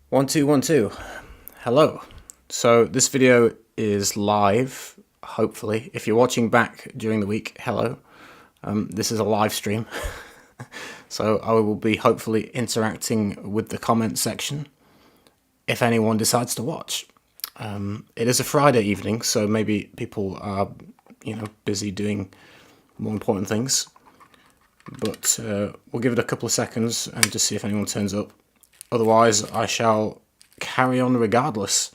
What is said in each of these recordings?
One, two, one, two. Hello. So this video is live, hopefully. If you're watching back during the week, hello. This is a live stream. So I will be hopefully interacting with the comment section if anyone decides to watch. It is a Friday evening, so maybe people are, busy doing more important things. But we'll give it a couple of seconds and just see if anyone turns up. Otherwise, I shall carry on regardless.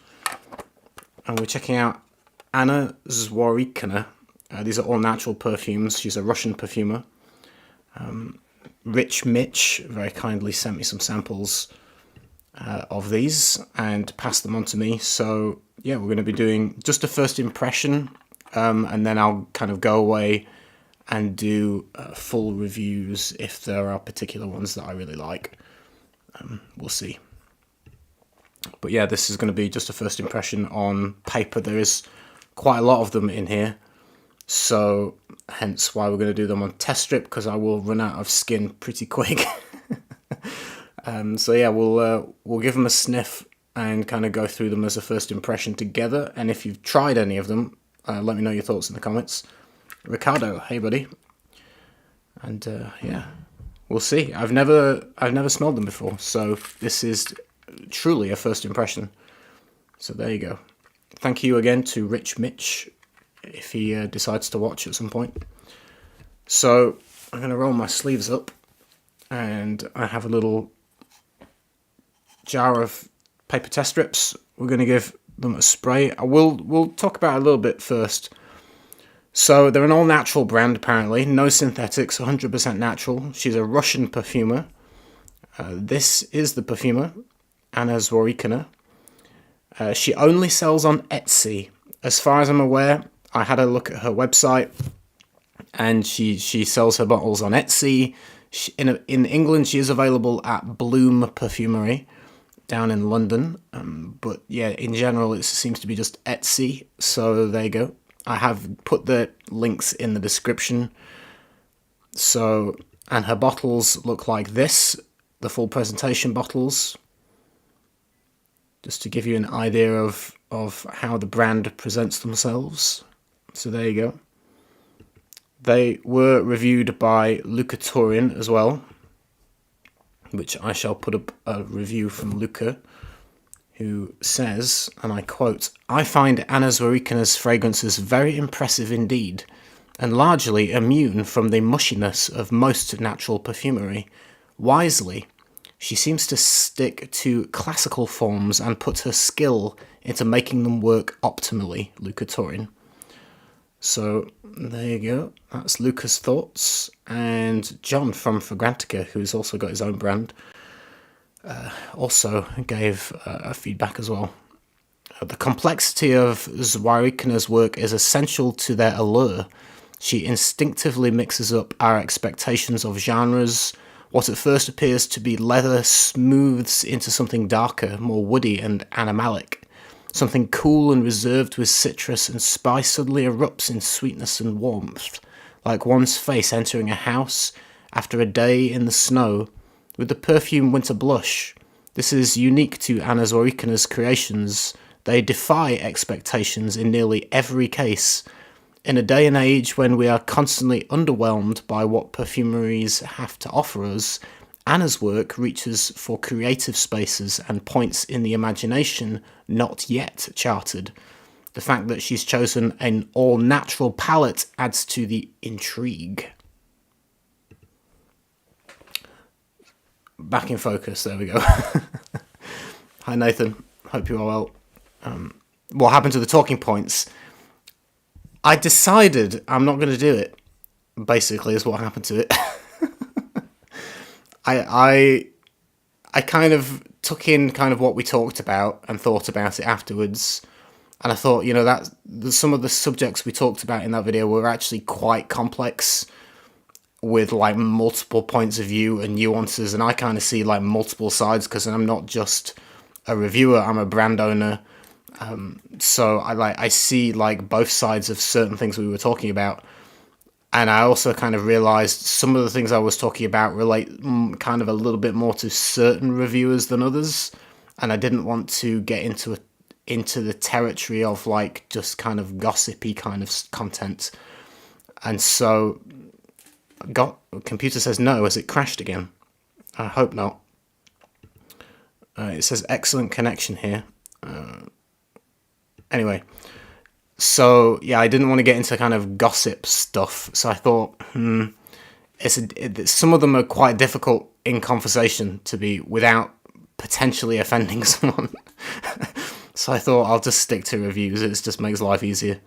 And we're checking out Anna Zworykina. These are all natural perfumes. She's a Russian perfumer. Rich Mitch very kindly sent me some samples of these and passed them on to me. So, yeah, we're going to be doing just a first impression. And then I'll kind of go away and do full reviews if there are particular ones that I really like. We'll see. But yeah, this is going to be just a first impression on paper. There is quite a lot of them in here, so hence why we're going to do them on test strip, because I will run out of skin pretty quick. So yeah, we'll give them a sniff and kind of go through them as a first impression together. And if you've tried any of them, let me know your thoughts in the comments. Ricardo, hey buddy. And yeah, we'll see. I've never smelled them before, so this is truly a first impression. So there you go. Thank you again to Rich Mitch if he decides to watch at some point. So I'm going to roll my sleeves up, and I have a little jar of paper test strips. We're going to give them a spray. We'll talk about it a little bit first. So they're an all-natural brand, apparently. No synthetics, 100% natural. She's a Russian perfumer. This is the perfumer, Anna Zworykina. She only sells on Etsy. As far as I'm aware, I had a look at her website, and she sells her bottles on Etsy. In England, she is available at Bloom Perfumery down in London. But yeah, in general, it seems to be just Etsy. So there you go. I have put the links in the description. So, and her bottles look like this, the full presentation bottles. Just to give you an idea of how the brand presents themselves. So there you go. They were reviewed by Luca Turin as well, which I shall put up a review from Luca, who says, and I quote, "I find Anna Zworykina's fragrances very impressive indeed, and largely immune from the mushiness of most natural perfumery. Wisely, she seems to stick to classical forms and put her skill into making them work optimally," Luca Turin. So there you go. That's Luca's thoughts. And John from FragranceView, who's also got his own brand, also gave a feedback as well. The complexity of Zworykina's work is essential to their allure. She instinctively mixes up our expectations of genres. What at first appears to be leather smooths into something darker, more woody and animalic. Something cool and reserved with citrus and spice suddenly erupts in sweetness and warmth, like one's face entering a house after a day in the snow. With the perfume Winter Blush, this is unique to Anna Zworykina's creations. They defy expectations in nearly every case. In a day and age when we are constantly underwhelmed by what perfumeries have to offer us, Anna's work reaches for creative spaces and points in the imagination not yet charted. The fact that she's chosen an all-natural palette adds to the intrigue. Back in focus, there we go. Hi Nathan, hope you are well. What happened to the talking points? I decided I'm not going to do it, basically, is what happened to it. I kind of took in kind of what we talked about and thought about it afterwards. And I thought, that some of the subjects we talked about in that video were actually quite complex, with like multiple points of view and nuances, and I kind of see like multiple sides because I'm not just a reviewer, I'm a brand owner. So I see like both sides of certain things we were talking about, and I also kind of realized some of the things I was talking about relate kind of a little bit more to certain reviewers than others, and I didn't want to get into the territory of like just kind of gossipy kind of content. And so computer says no as it crashed again. I hope not. It says excellent connection here. Anyway, so yeah, I didn't want to get into kind of gossip stuff. So I thought, some of them are quite difficult in conversation to be without potentially offending someone. So I thought I'll just stick to reviews. It just makes life easier.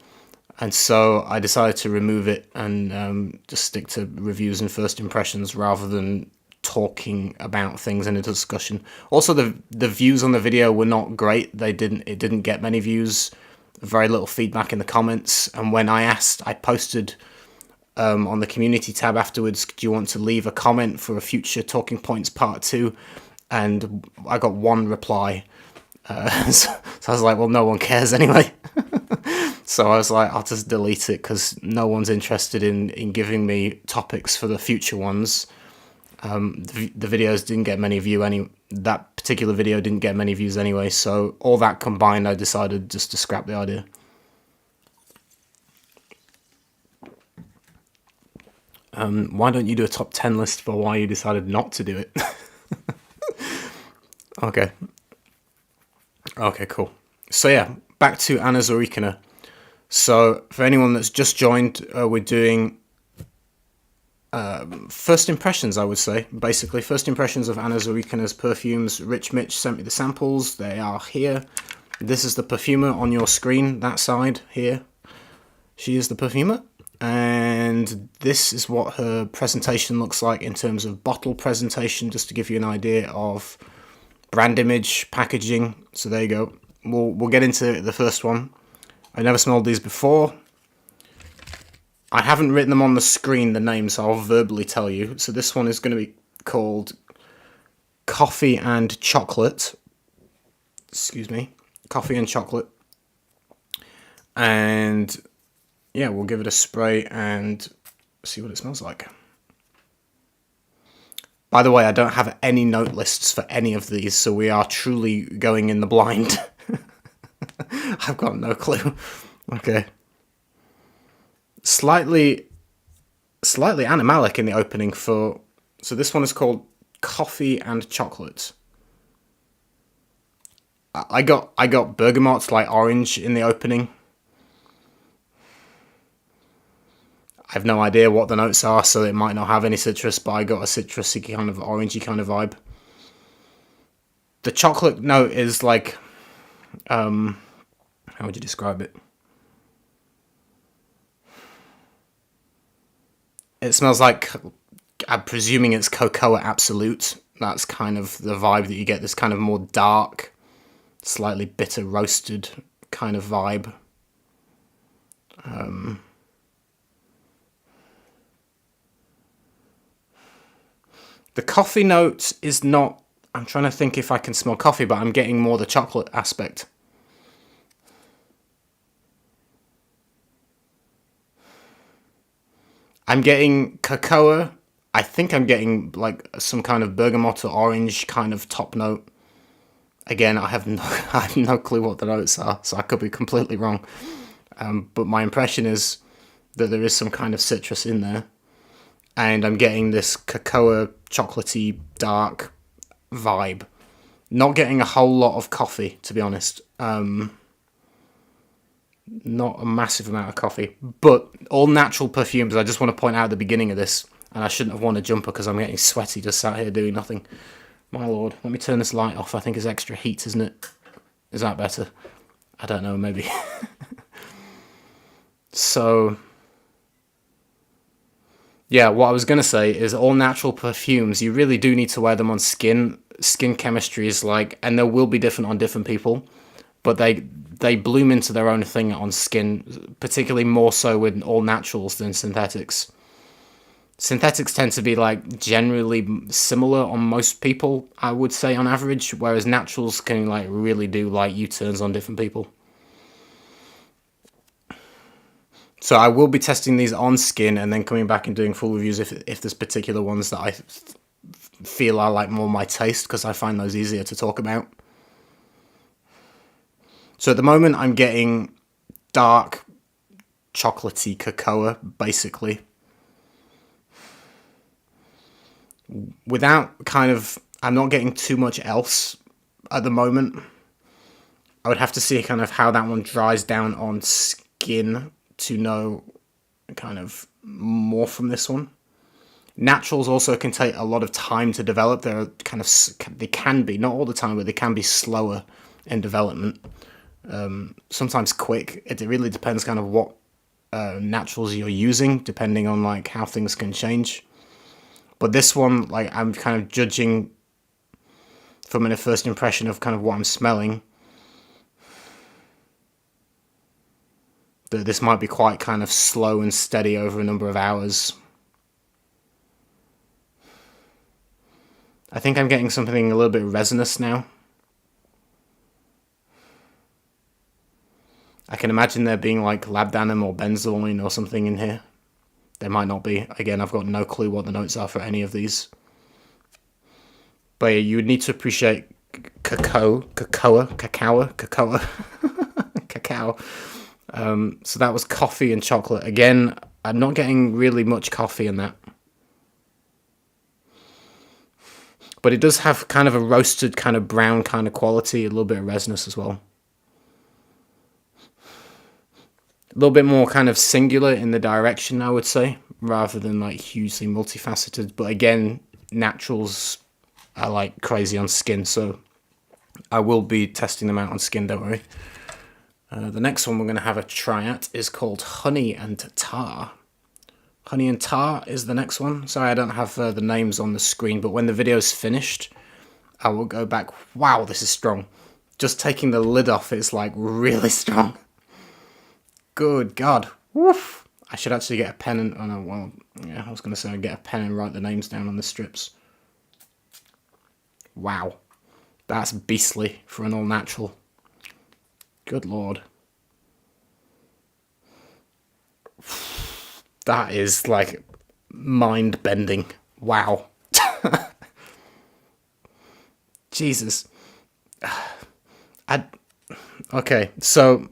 And so I decided to remove it and just stick to reviews and first impressions rather than talking about things in a discussion. Also, the views on the video were not great. It didn't get many views, very little feedback in the comments. And when I posted on the community tab afterwards, do you want to leave a comment for a future Talking Points Part 2? And I got one reply. So I was like, well, no one cares anyway. So I was like, I'll just delete it because no one's interested in giving me topics for the future ones. The videos didn't get many views that particular video didn't get many views anyway, so all that combined, I decided just to scrap the idea. Why don't you do a top 10 list for why you decided not to do it? Okay, cool. So yeah, back to Anna Zworykina. So for anyone that's just joined, we're doing first impressions, I would say. Basically, first impressions of Anna Zworykina's perfumes. Rich Mitch sent me the samples. They are here. This is the perfumer on your screen, that side here. She is the perfumer. And this is what her presentation looks like in terms of bottle presentation, just to give you an idea of brand image, packaging. So there you go. We'll get into the first one. I never smelled these before. I haven't written them on the screen, the names, so I'll verbally tell you. So this one is going to be called Coffee and Chocolate. Excuse me. Coffee and Chocolate. And yeah, we'll give it a spray and see what it smells like. By the way, I don't have any note lists for any of these, so we are truly going in the blind. I've got no clue. Okay. Slightly animalic in the opening so this one is called Coffee and Chocolate. I got bergamot, like orange, in the opening. I have no idea what the notes are, so it might not have any citrus, but I got a citrusy kind of orangey kind of vibe. The chocolate note is like, how would you describe it? It smells like, I'm presuming it's Cocoa Absolute. That's kind of the vibe that you get, this kind of more dark, slightly bitter roasted kind of vibe. The coffee note is not, I'm trying to think if I can smell coffee, but I'm getting more the chocolate aspect. I'm getting cocoa. I think I'm getting like some kind of bergamot or orange kind of top note. Again, I have no clue what the notes are, so I could be completely wrong. But my impression is that there is some kind of citrus in there. And I'm getting this cocoa, chocolatey, dark vibe. Not getting a whole lot of coffee, to be honest. Not a massive amount of coffee. But all natural perfumes, I just want to point out at the beginning of this, and I shouldn't have worn a jumper because I'm getting sweaty just sat here doing nothing. My lord, let me turn this light off. I think it's extra heat, isn't it? Is that better? I don't know, maybe. So, yeah, what I was going to say is all natural perfumes, you really do need to wear them on skin. Skin chemistry is like, and they will be different on different people, but they bloom into their own thing on skin, particularly more so with all naturals than synthetics. Synthetics tend to be like generally similar on most people, I would say on average, whereas naturals can like really do like U-turns on different people. So I will be testing these on skin and then coming back and doing full reviews if there's particular ones that I feel are like more my taste, because I find those easier to talk about. So at the moment I'm getting dark chocolatey cocoa, basically. Without kind of, I'm not getting too much else at the moment. I would have to see kind of how that one dries down on skin to know kind of more from this one. Naturals also can take a lot of time to develop. They're kind of, they can be, not all the time, but they can be slower in development. Sometimes quick. It really depends kind of what naturals you're using, depending on like how things can change. But this one, like, I'm kind of judging from a first impression of kind of what I'm smelling, that this might be quite kind of slow and steady over a number of hours. I think I'm getting something a little bit resinous now. I can imagine there being like labdanum or benzoin or something in here. There might not be. Again, I've got no clue what the notes are for any of these. But yeah, you would need to appreciate cacao. So that was coffee and chocolate. Again, I'm not getting really much coffee in that. But it does have kind of a roasted kind of brown kind of quality, a little bit of resinous as well. A little bit more kind of singular in the direction, I would say, rather than like hugely multifaceted. But again, naturals are like crazy on skin, so I will be testing them out on skin, don't worry. The next one we're going to have a try at is called Honey and Tar. Honey and Tar is the next one. Sorry, I don't have the names on the screen, but when the video's finished, I will go back. Wow, this is strong. Just taking the lid off, it's like really strong. Good God. Woof. I should actually get a pen and... Oh no, well, yeah, I was going to say I'd get a pen and write the names down on the strips. Wow. That's beastly for an all-natural. Good Lord. That is, like, mind-bending. Wow. Jesus. Okay, so...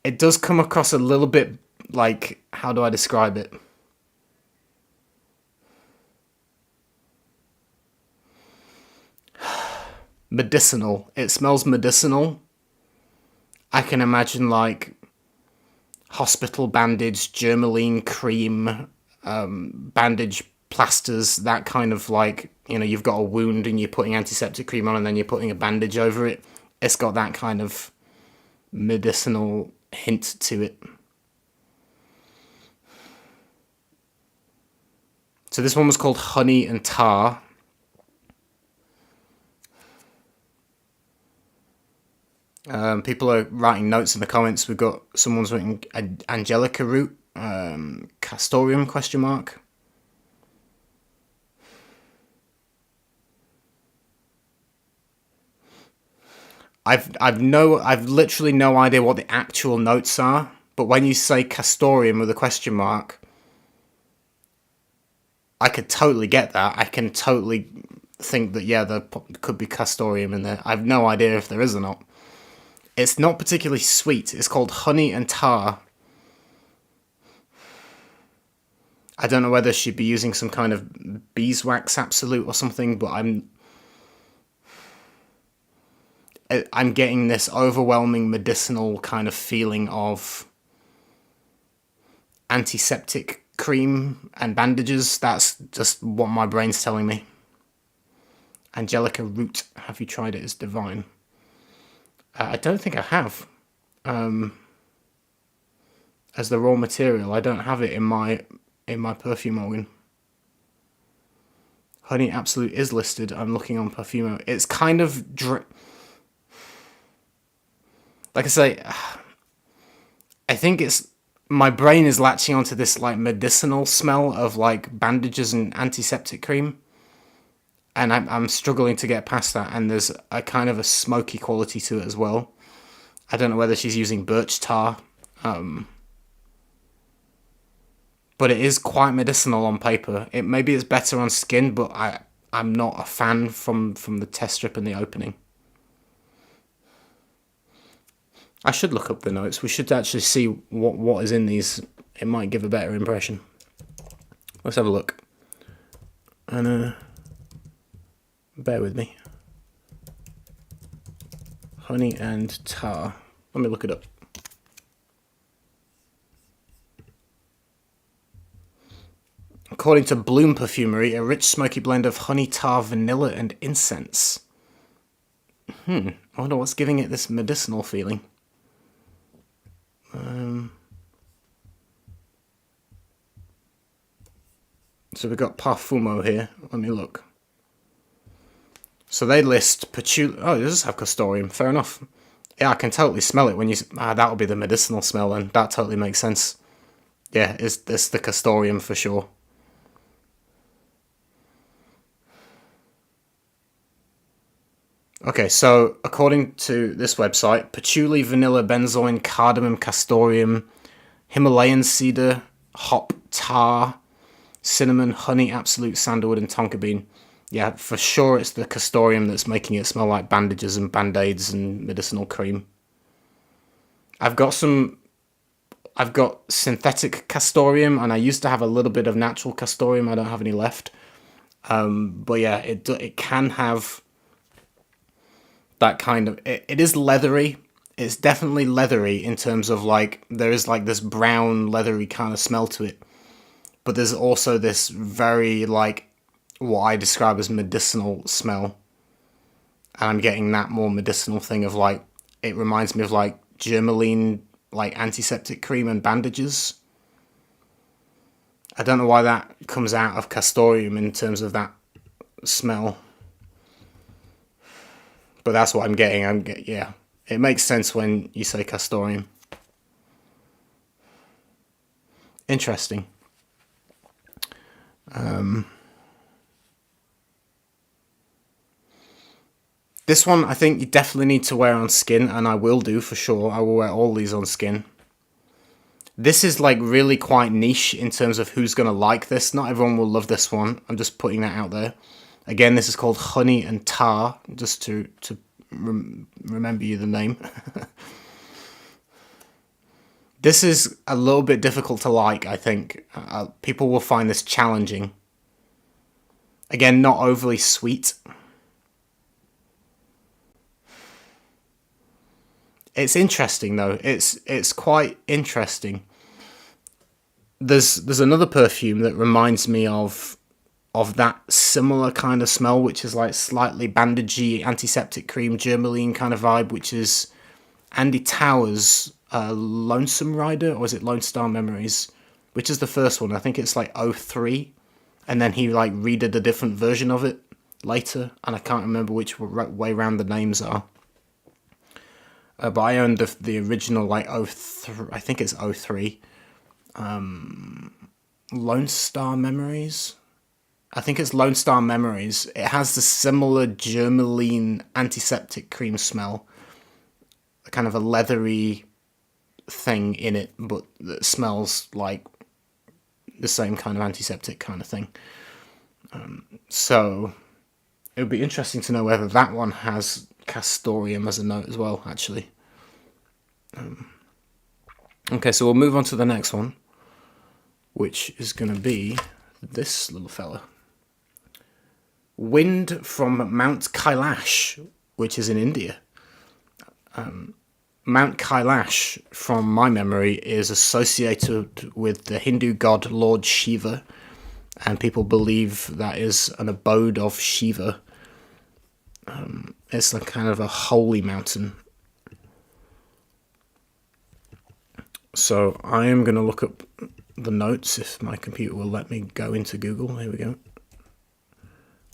It does come across a little bit like... How do I describe it? Medicinal. It smells medicinal. I can imagine, like... hospital bandage, Germaline cream, bandage plasters, that kind of like, you know, you've got a wound and you're putting antiseptic cream on and then you're putting a bandage over it. It's got that kind of medicinal hint to it. So this one was called Honey and Tar. People are writing notes in the comments. We've got someone's written Angelica root, Castoreum question mark. I've literally no idea what the actual notes are, but when you say Castoreum with a question mark, I could totally get that. I can totally think that, yeah, there could be Castoreum in there. I have no idea if there is or not. It's not particularly sweet. It's called Honey and Tar. I don't know whether she'd be using some kind of beeswax absolute or something, but I'm getting this overwhelming medicinal kind of feeling of antiseptic cream and bandages. That's just what my brain's telling me. Angelica root. Have you tried it? It's divine. I don't think I have. As the raw material, I don't have it in my perfume organ. Honey Absolute is listed. I'm looking on Perfumo. It's kind of like I say, I think it's my brain is latching onto this like medicinal smell of like bandages and antiseptic cream. And I'm struggling to get past that, and there's a kind of a smoky quality to it as well. I don't know whether she's using birch tar, but it is quite medicinal on paper. Maybe it's better on skin, but I'm not a fan from the test strip and the opening. I should look up the notes. We should actually see what is in these. It might give a better impression. Let's have a look. And bear with me. Honey and tar. Let me look it up. According to Bloom Perfumery, a rich smoky blend of honey, tar, vanilla, and incense. I wonder what's giving it this medicinal feeling. So we've got Parfumo here. Let me look. So they list patchouli. Oh, it does have castoreum. Fair enough. Yeah, I can totally smell it when you. That'll be the medicinal smell, and that totally makes sense. Yeah, it's the castoreum for sure. Okay, so according to this website, patchouli, vanilla, benzoin, cardamom, castoreum, Himalayan cedar, hop, tar, cinnamon, honey, absolute sandalwood, and tonka bean. Yeah, for sure it's the castoreum that's making it smell like bandages and band-aids and medicinal cream. I've got synthetic castoreum, and I used to have a little bit of natural castoreum. I don't have any left. But yeah, it can have that kind of... It is leathery. It's definitely leathery in terms of, like, there is, like, this brown, leathery kind of smell to it. But there's also this very, like, what I describe as medicinal smell. And I'm getting that more medicinal thing of, like, it reminds me of, like, Germaline, like, antiseptic cream and bandages. I don't know why that comes out of castoreum in terms of that smell. But that's what I'm getting. Yeah, it makes sense when you say castoreum. Interesting. This one I think you definitely need to wear on skin, and I will do for sure. I will wear all these on skin. This is like really quite niche in terms of who's going to like this. Not everyone will love this one. I'm just putting that out there. Again, this is called Honey and Tar, just to remember you the name. This is a little bit difficult to like, I think. People will find this challenging. Again, not overly sweet. It's interesting though. It's quite interesting. There's another perfume that reminds me of that similar kind of smell, which is like slightly bandagey, antiseptic cream, Germaline kind of vibe, which is Andy Towers' Lonesome Rider, or is it Lone Star Memories? Which is the first one? I think it's like 03, and then he like redid a different version of it later, and I can't remember which way round the names are. But I own the original, like, 03, I think it's 03. Lone Star Memories? I think it's Lone Star Memories. It has the similar Germaline antiseptic cream smell. Kind of a leathery thing in it, but that smells like the same kind of antiseptic kind of thing. So it would be interesting to know whether that one has castoreum as a note as well, actually. Okay, so we'll move on to the next one, which is going to be this little fella. Wind from Mount Kailash, which is in India. Mount Kailash, from my memory, is associated with the Hindu god Lord Shiva, and people believe that is an abode of Shiva. It's like kind of a holy mountain. So I am going to look up the notes if my computer will let me go into Google. Here we go.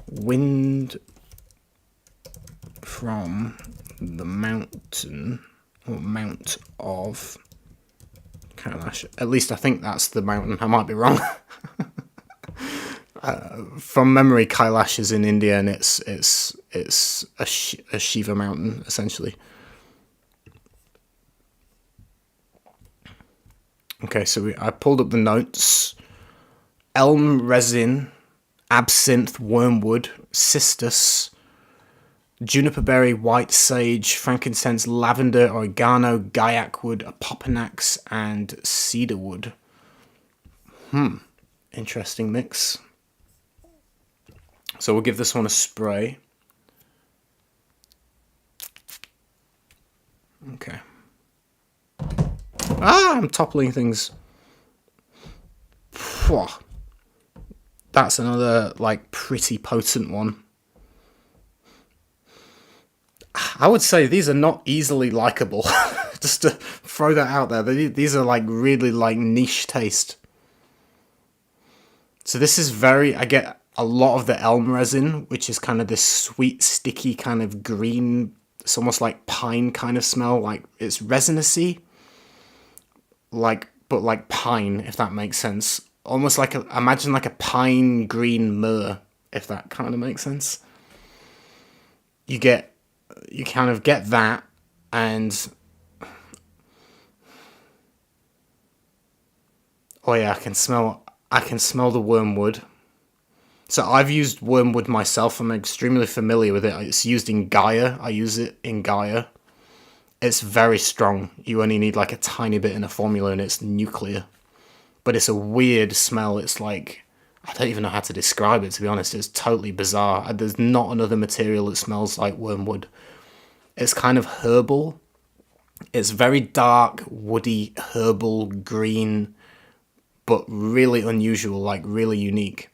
Wind from the mountain, or Mount of Kailash. At least I think that's the mountain. I might be wrong. From memory, Kailash is in India, and it's a Shiva mountain, essentially. Okay, so I pulled up the notes. Elm resin, absinthe, wormwood, cistus, juniper berry, white sage, frankincense, lavender, oregano, gaiac wood, apopanax, and cedar wood. Interesting mix. So we'll give this one a spray. Okay. I'm toppling things. Phew. That's another, like, pretty potent one. I would say these are not easily likable. Just to throw that out there. These are, like, really, like, niche taste. So this is I get a lot of the elm resin, which is kind of this sweet, sticky kind of green, it's almost like pine kind of smell. Like, it's resinousy. Like, but like pine, if that makes sense. Almost like imagine like a pine green myrrh, if that kind of makes sense. You kind of get that, and oh yeah, I can smell the wormwood. So I've used wormwood myself. I'm extremely familiar with it. It's used in Gaia. I use it in Gaia. It's very strong. You only need like a tiny bit in a formula and it's nuclear. But it's a weird smell. It's like, I don't even know how to describe it, to be honest. It's totally bizarre. There's not another material that smells like wormwood. It's kind of herbal. It's very dark, woody, herbal, green, but really unusual, like really unique.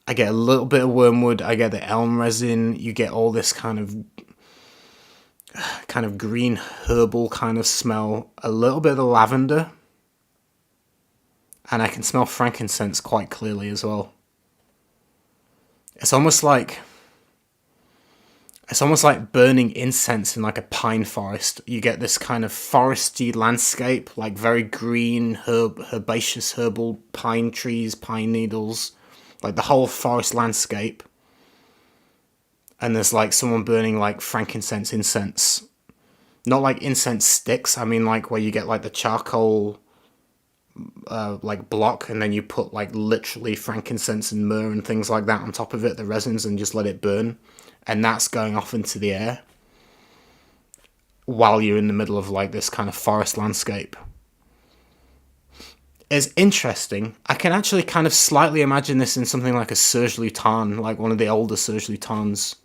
I get a little bit of wormwood. I get the elm resin. You get all this kind of green herbal kind of smell. A little bit of the lavender. And I can smell frankincense quite clearly as well. It's almost like burning incense in like a pine forest. You get this kind of foresty landscape, like very green, herbaceous, herbal pine trees, pine needles, like the whole forest landscape. And there's like someone burning like frankincense incense. Not like incense sticks, I mean like where you get like the charcoal like block, and then you put like literally frankincense and myrrh and things like that on top of it, the resins, and just let it burn. And that's going off into the air while you're in the middle of like this kind of forest landscape. It's interesting. I can actually kind of slightly imagine this in something like a Serge Lutan, like one of the older Serge Lutans.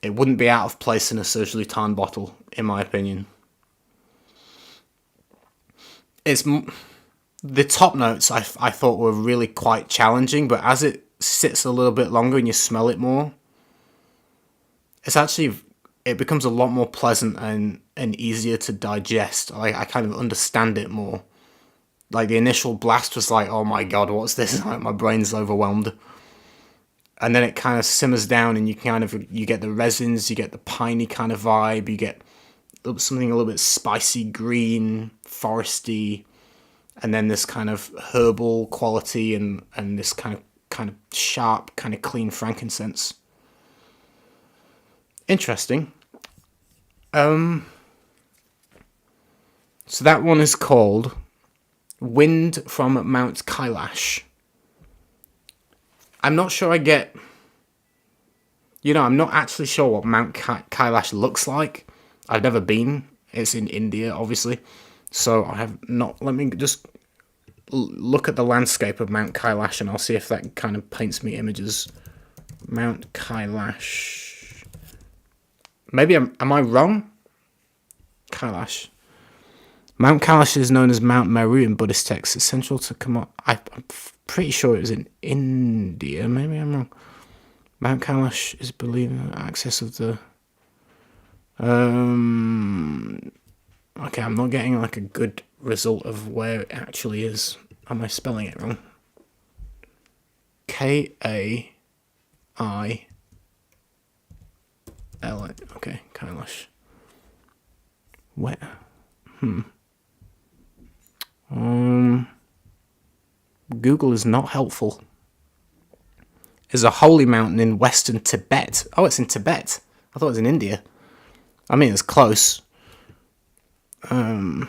It wouldn't be out of place in a Serge Lutan bottle, in my opinion. The top notes I thought were really quite challenging, but as it sits a little bit longer and you smell it more, it becomes a lot more pleasant and easier to digest. I kind of understand it more. Like the initial blast was like, oh my god, what's this? Like my brain's overwhelmed. And then it kind of simmers down, and you get the resins, you get the piney kind of vibe, you get something a little bit spicy, green, foresty, and then this kind of herbal quality and this kind of sharp, kind of clean frankincense. Interesting. So that one is called Wind from Mount Kailash. I'm not sure I'm not actually sure what Mount Kailash looks like. I've never been. It's in India, obviously. So I have not. Let me just look at the landscape of Mount Kailash, and I'll see if that kind of paints me images. Mount Kailash. Maybe am I wrong? Kailash. Mount Kailash is known as Mount Meru in Buddhist texts. It's central to I'm pretty sure it was in India. Maybe I'm wrong. Mount Kailash is believed in the access of the... Okay, I'm not getting like a good result of where it actually is. Am I spelling it wrong? Kailash. Okay, Kailash. Where? Google is not helpful. There's a holy mountain in western Tibet. Oh, it's in Tibet. I thought it was in India. I mean, it's close. Yeah,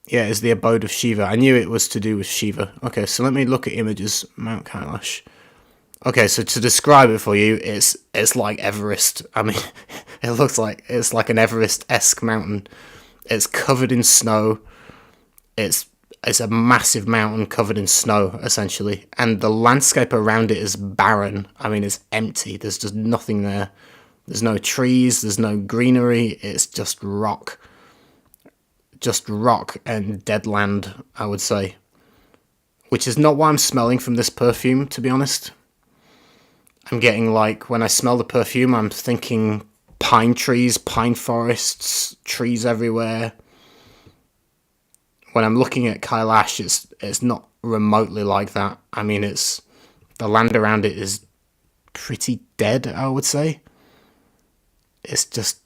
it's the abode of Shiva. I knew it was to do with Shiva. Okay, so let me look at images. Mount Kailash. Okay, so to describe it for you, it's like Everest. I mean, it looks like it's like an Everest-esque mountain. It's covered in snow. It's it's a massive mountain covered in snow, essentially, and the landscape around it is barren. I mean, it's empty. There's just nothing there. There's no trees. There's no greenery. It's just rock and dead land, I would say. Which is not what I'm smelling from this perfume, to be honest. I'm getting like, when I smell the perfume, I'm thinking pine trees, pine forests, trees everywhere. When I'm looking at Kailash, it's not remotely like that. I mean, the land around it is pretty dead, I would say. It's just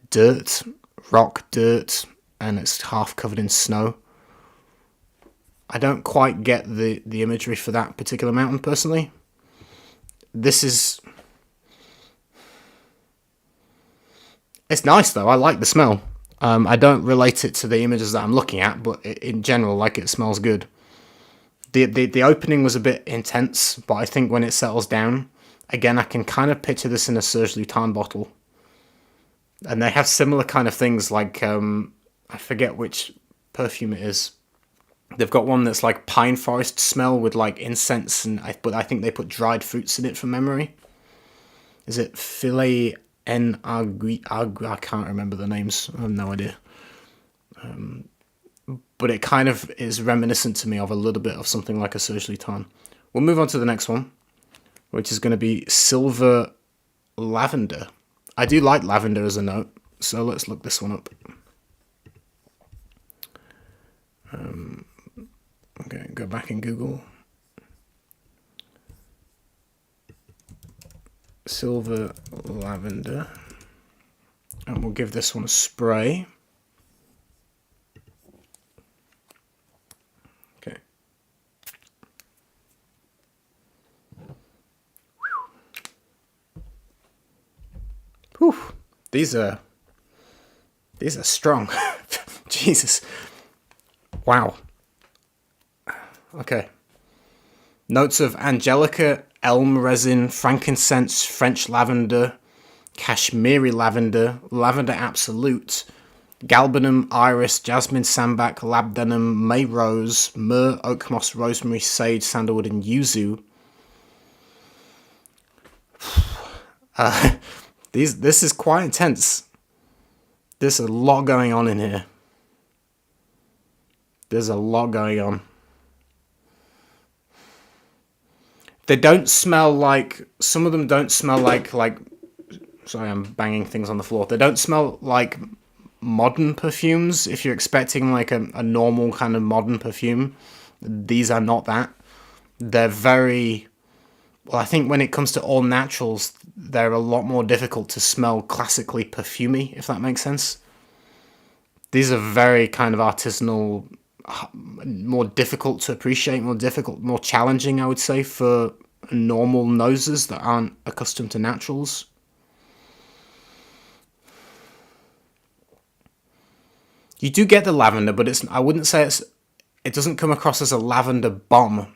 dirt, rock, dirt, and it's half covered in snow. I don't quite get the imagery for that particular mountain, personally. It's nice though. I like the smell. I don't relate it to the images that I'm looking at, but in general, like, it smells good. The opening was a bit intense, but I think when it settles down, again, I can kind of picture this in a Serge Lutens bottle. And they have similar kind of things, like, I forget which perfume it is. They've got one that's like pine forest smell with like incense, but I think they put dried fruits in it from memory. Is it Filet en Aiguille? I can't remember the names. I have no idea. But it kind of is reminiscent to me of a little bit of something like a Serge Lutens. We'll move on to the next one, which is going to be Silver Lavender. I do like lavender as a note, so let's look this one up. Okay, go back in Google. Silver Lavender. And we'll give this one a spray. Okay. Whew. These are strong. Jesus. Wow. Okay. Notes of angelica, elm resin, frankincense, French lavender, Kashmiri lavender, lavender absolute, galbanum, iris, jasmine, sambac, labdanum, may rose, myrrh, oak moss, rosemary, sage, sandalwood, and yuzu. This is quite intense. There's a lot going on in here. There's a lot going on. They don't smell like, some of them don't smell like, sorry, I'm banging things on the floor. They don't smell like modern perfumes. If you're expecting like a normal kind of modern perfume, these are not that. They're very, well, I think when it comes to all naturals, they're a lot more difficult to smell classically perfumey, if that makes sense. These are very kind of artisanal, more difficult to appreciate, more challenging, I would say, for normal noses that aren't accustomed to naturals. You do get the lavender, but I wouldn't say it doesn't come across as a lavender bomb.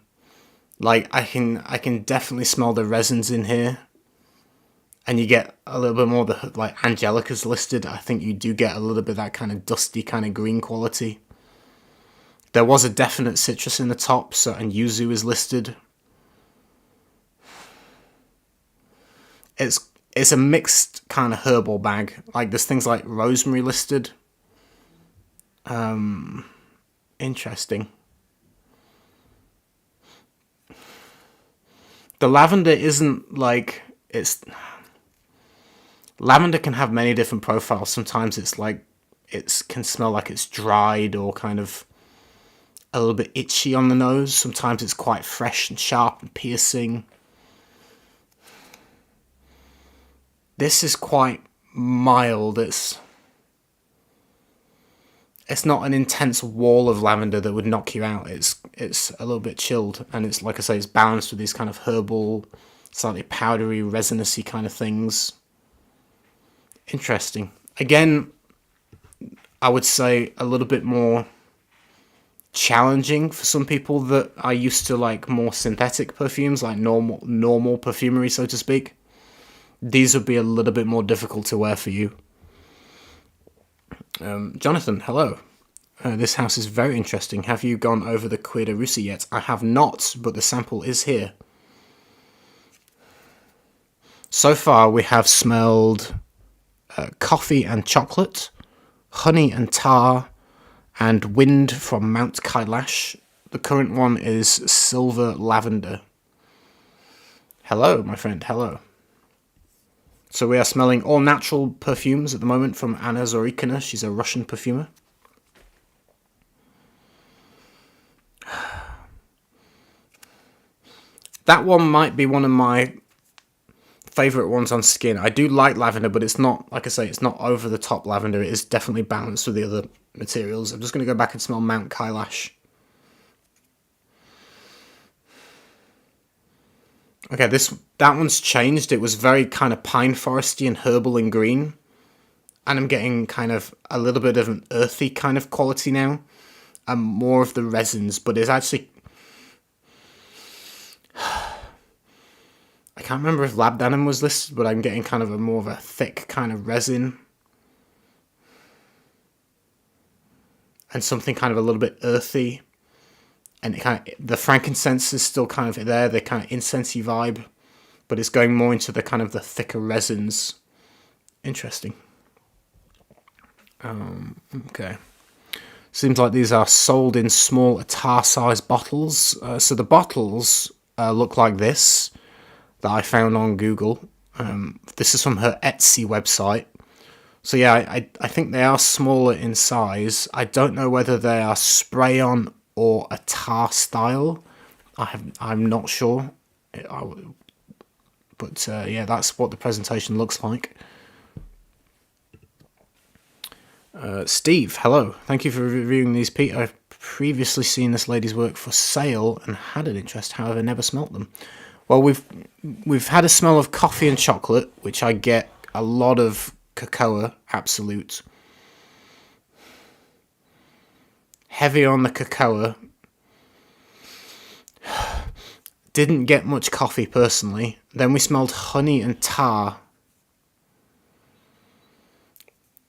Like, I can definitely smell the resins in here. And you get a little bit more, like Angelica's listed. I think you do get a little bit of that kind of dusty, kind of green quality. There was a definite citrus in the top, and yuzu is listed. It's a mixed kind of herbal bag. Like, there's things like rosemary listed. Interesting. The lavender isn't like, lavender can have many different profiles. Sometimes it's like, it can smell like it's dried or kind of a little bit itchy on the nose. Sometimes it's quite fresh and sharp and piercing. This is quite mild. It's not an intense wall of lavender that would knock you out. It's a little bit chilled, and it's, like I say, it's balanced with these kind of herbal, slightly powdery, resinousy kind of things. Interesting. Again, I would say a little bit more challenging for some people that are used to like more synthetic perfumes, like normal perfumery, so to speak. These would be a little bit more difficult to wear for you. Jonathan, hello. This house is very interesting. Have you gone over the Cuire de Rusie yet? I have not, but the sample is here. So far, we have smelled coffee and chocolate, honey and tar, and wind from Mount Kailash. The current one is silver lavender. Hello, my friend, hello. So we are smelling all natural perfumes at the moment from Anna Zworykina. She's a Russian perfumer. That one might be one of my favourite ones on skin. I do like lavender, but it's not, like I say, it's not over the top lavender. It is definitely balanced with the other materials. I'm just going to go back and smell Mount Kailash. Okay, that one's changed. It was very kind of pine foresty and herbal and green. And I'm getting kind of a little bit of an earthy kind of quality now. And more of the resins, but it's actually... I can't remember if Lavender was listed, but I'm getting kind of more of a thick kind of resin. And something kind of a little bit earthy. And the frankincense is still kind of there, the kind of incensey vibe. But it's going more into the kind of the thicker resins. Interesting. Okay. Seems like these are sold in small attar-sized bottles. So the bottles look like this. That I found on Google. This is from her Etsy website. So yeah, I think they are smaller in size. I don't know whether they are spray-on or a tar style. I'm not sure. But yeah, that's what the presentation looks like. Steve, hello. Thank you for reviewing these, Pete. I've previously seen this lady's work for sale and had an interest, however, never smelt them. Well, we've had a smell of coffee and chocolate, which I get a lot of cocoa, absolute. Heavy on the cocoa. Didn't get much coffee, personally. Then we smelled honey and tar.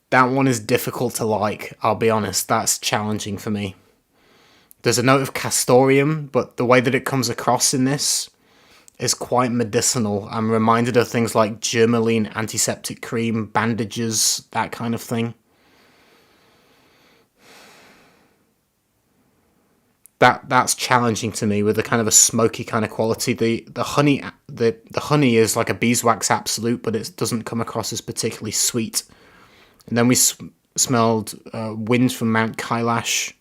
That one is difficult to like, I'll be honest. That's challenging for me. There's a note of castoreum, but the way that it comes across in this is quite medicinal. I'm reminded of things like Germaline antiseptic cream, bandages, that kind of thing. That's challenging to me with a kind of a smoky kind of quality. The honey is like a beeswax absolute, but it doesn't come across as particularly sweet. And then we smelled wind from Mount Kailash.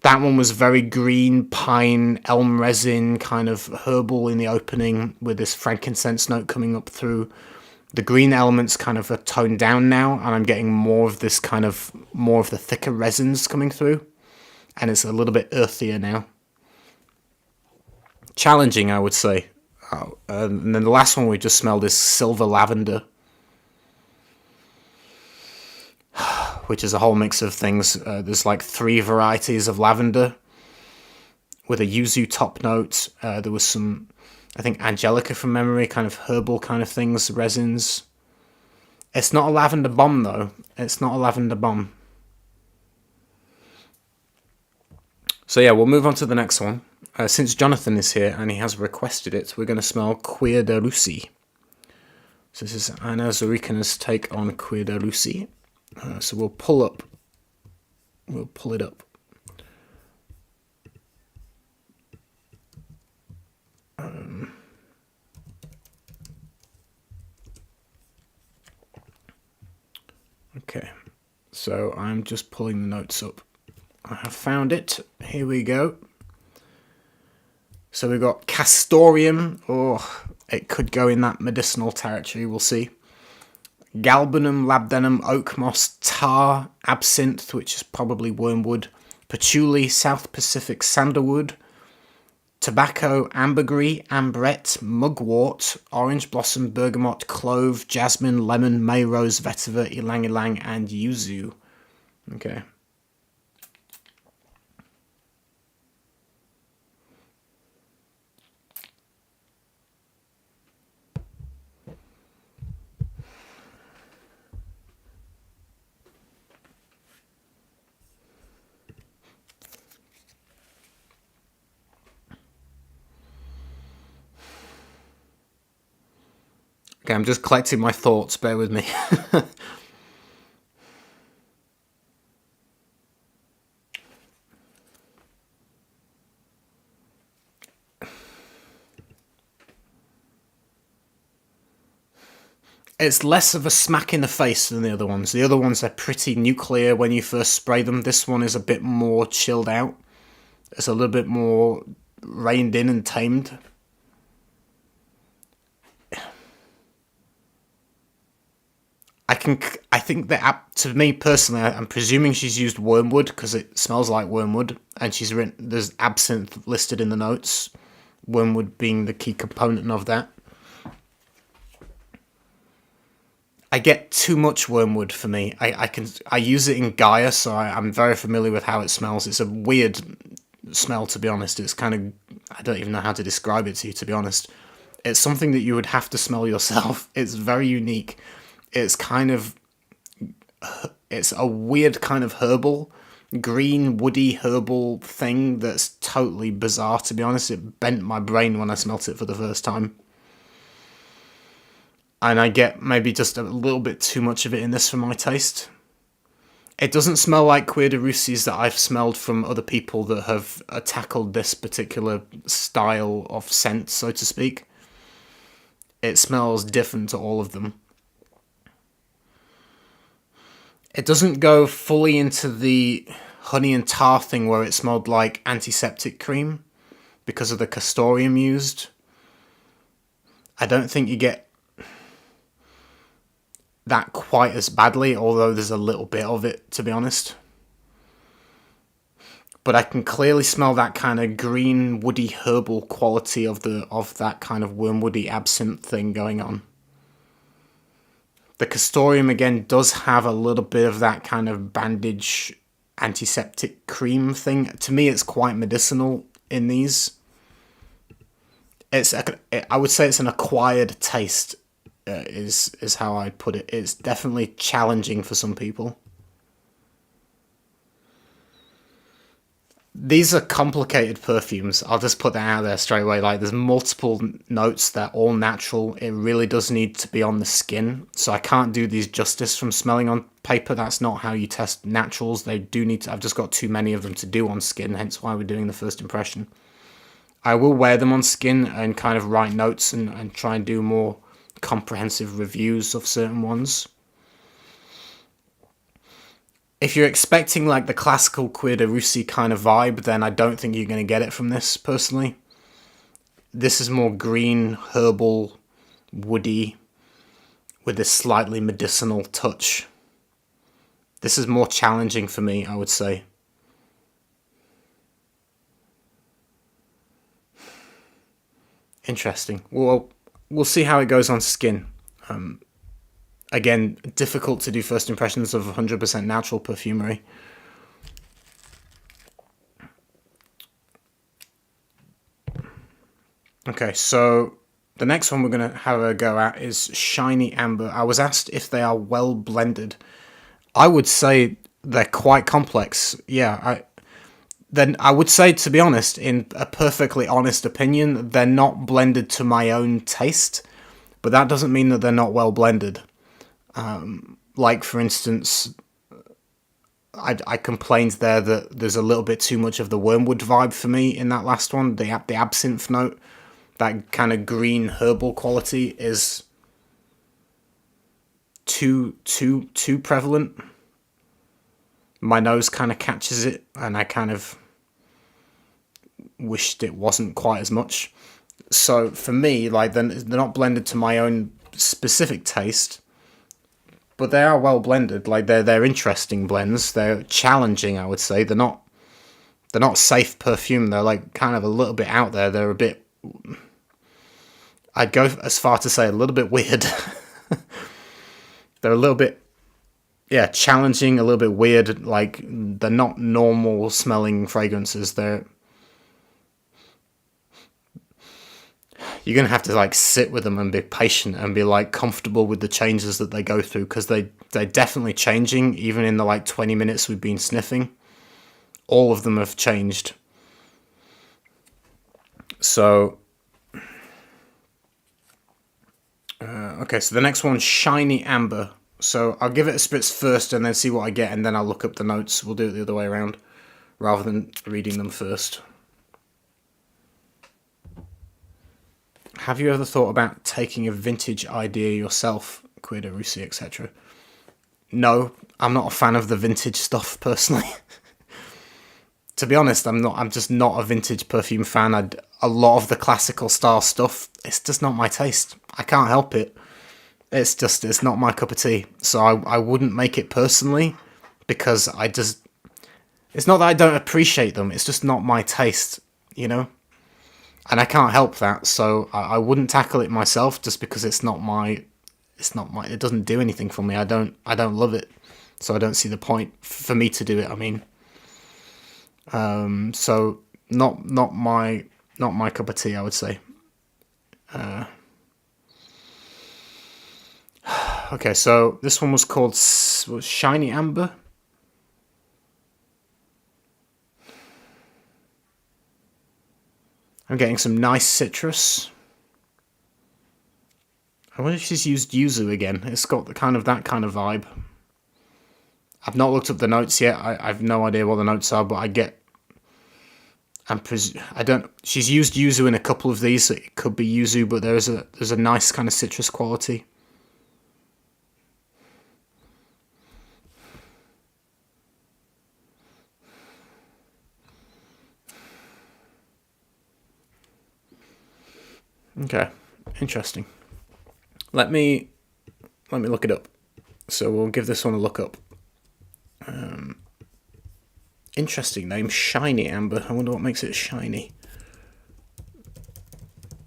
That one was very green, pine, elm resin, kind of herbal in the opening with this frankincense note coming up through. The green elements kind of are toned down now, and I'm getting more of this kind of, more of the thicker resins coming through. And it's a little bit earthier now. Challenging, I would say. And then the last one we just smelled is silver lavender, which is a whole mix of things. There's like 3 varieties of lavender with a yuzu top note. There was some, I think, angelica from memory, kind of herbal kind of things, resins. It's not a lavender bomb, though. It's not a lavender bomb. So yeah, we'll move on to the next one. Since Jonathan is here and he has requested it, we're going to smell Cuire de Rusie. So this is Anna Zworykina's take on Cuire de Rusie. So we'll pull it up. Okay, so I'm just pulling the notes up. I have found it. Here we go. So we've got castoreum, or it could go in that medicinal territory, we'll see. Galbanum, labdanum, oak moss, tar, absinthe, which is probably wormwood, patchouli, South Pacific sandalwood, tobacco, ambergris, ambrette, mugwort, orange blossom, bergamot, clove, jasmine, lemon, may rose, vetiver, ylang ylang, and yuzu. Okay. Okay, I'm just collecting my thoughts, bear with me. It's less of a smack in the face than the other ones. The other ones are pretty nuclear when you first spray them. This one is a bit more chilled out. It's a little bit more reined in and tamed. I think that, to me personally, I'm presuming she's used wormwood because it smells like wormwood, and there's absinthe listed in the notes. Wormwood being the key component of that. I get too much wormwood for me. I use it in Gaia, so I'm very familiar with how it smells. It's a weird smell, to be honest. It's kind of, I don't even know how to describe it to you, to be honest. It's something that you would have to smell yourself. It's very unique. It's a weird kind of herbal, green, woody herbal thing that's totally bizarre, to be honest. It bent my brain when I smelt it for the first time. And I get maybe just a little bit too much of it in this for my taste. It doesn't smell like Cuire de Rusies that I've smelled from other people that have tackled this particular style of scent, so to speak. It smells different to all of them. It doesn't go fully into the honey and tar thing where it smelled like antiseptic cream because of the castoreum used. I don't think you get that quite as badly, although there's a little bit of it, to be honest. But I can clearly smell that kind of green, woody, herbal quality of that kind of wormwoody absinthe thing going on. The castoreum, again, does have a little bit of that kind of bandage, antiseptic cream thing. To me, it's quite medicinal in these. I would say it's an acquired taste. Is how I'd put it. It's definitely challenging for some people. These are complicated perfumes. I'll just put that out there straight away. Like, there's multiple notes that are all natural. It really does need to be on the skin. So I can't do these justice from smelling on paper. That's not how you test naturals. They do need to. I've just got too many of them to do on skin, hence why we're doing the first impression. I will wear them on skin and kind of write notes and try and do more comprehensive reviews of certain ones. If you're expecting like the classical Cuire de Rusie kind of vibe, then I don't think you're going to get it from this, personally. This is more green, herbal, woody, with a slightly medicinal touch. This is more challenging for me, I would say. Interesting. Well, we'll see how it goes on skin. Again, difficult to do first impressions of 100% natural perfumery. Okay, so the next one we're going to have a go at is Shiny Amber. I was asked if they are well blended. I would say they're quite complex. Yeah, I would say, to be honest, in a perfectly honest opinion, they're not blended to my own taste, but that doesn't mean that they're not well blended. Like, for instance, I complained there that there's a little bit too much of the wormwood vibe for me in that last one. The absinthe note, that kind of green herbal quality is too prevalent. My nose kind of catches it, and I kind of wished it wasn't quite as much. So for me, like, they're not blended to my own specific taste, but they are well blended. Like, they're interesting blends. They're challenging, I would say. They're not safe perfume. They're like kind of a little bit out there. They're a bit, I'd go as far to say a little bit weird. They're a little bit, yeah, challenging, a little bit weird. Like, they're not normal smelling fragrances. You're going to have to like sit with them and be patient and be like comfortable with the changes that they go through, because they're definitely changing. Even in the like 20 minutes we've been sniffing, all of them have changed. So Okay, so the next one's Shiny Amber. So I'll give it a spritz first and then see what I get, and then I'll look up the notes. We'll do it the other way around, rather than reading them first. Have you ever thought about taking a vintage idea yourself, Cuire de Rusie, etc.? No, I'm not a fan of the vintage stuff, personally. To be honest, I'm just not a vintage perfume fan. A lot of the classical style stuff, it's just not my taste. I can't help it. It's not my cup of tea. So I wouldn't make it personally, because it's not that I don't appreciate them, it's just not my taste, you know? And I can't help that, so I wouldn't tackle it myself, just because it doesn't do anything for me. I don't love it, so I don't see the point for me to do it, I mean. So not my cup of tea, I would say. Okay, so this one was called Shiny Amber. I'm getting some nice citrus. I wonder if she's used yuzu again. It's got that kind of vibe. I've not looked up the notes yet. I've no idea what the notes are, but she's used yuzu in a couple of these, so it could be yuzu, but there's a nice kind of citrus quality. Okay, interesting. Let me look it up. So we'll give this one a look up. Interesting name, Shiny Amber. I wonder what makes it shiny.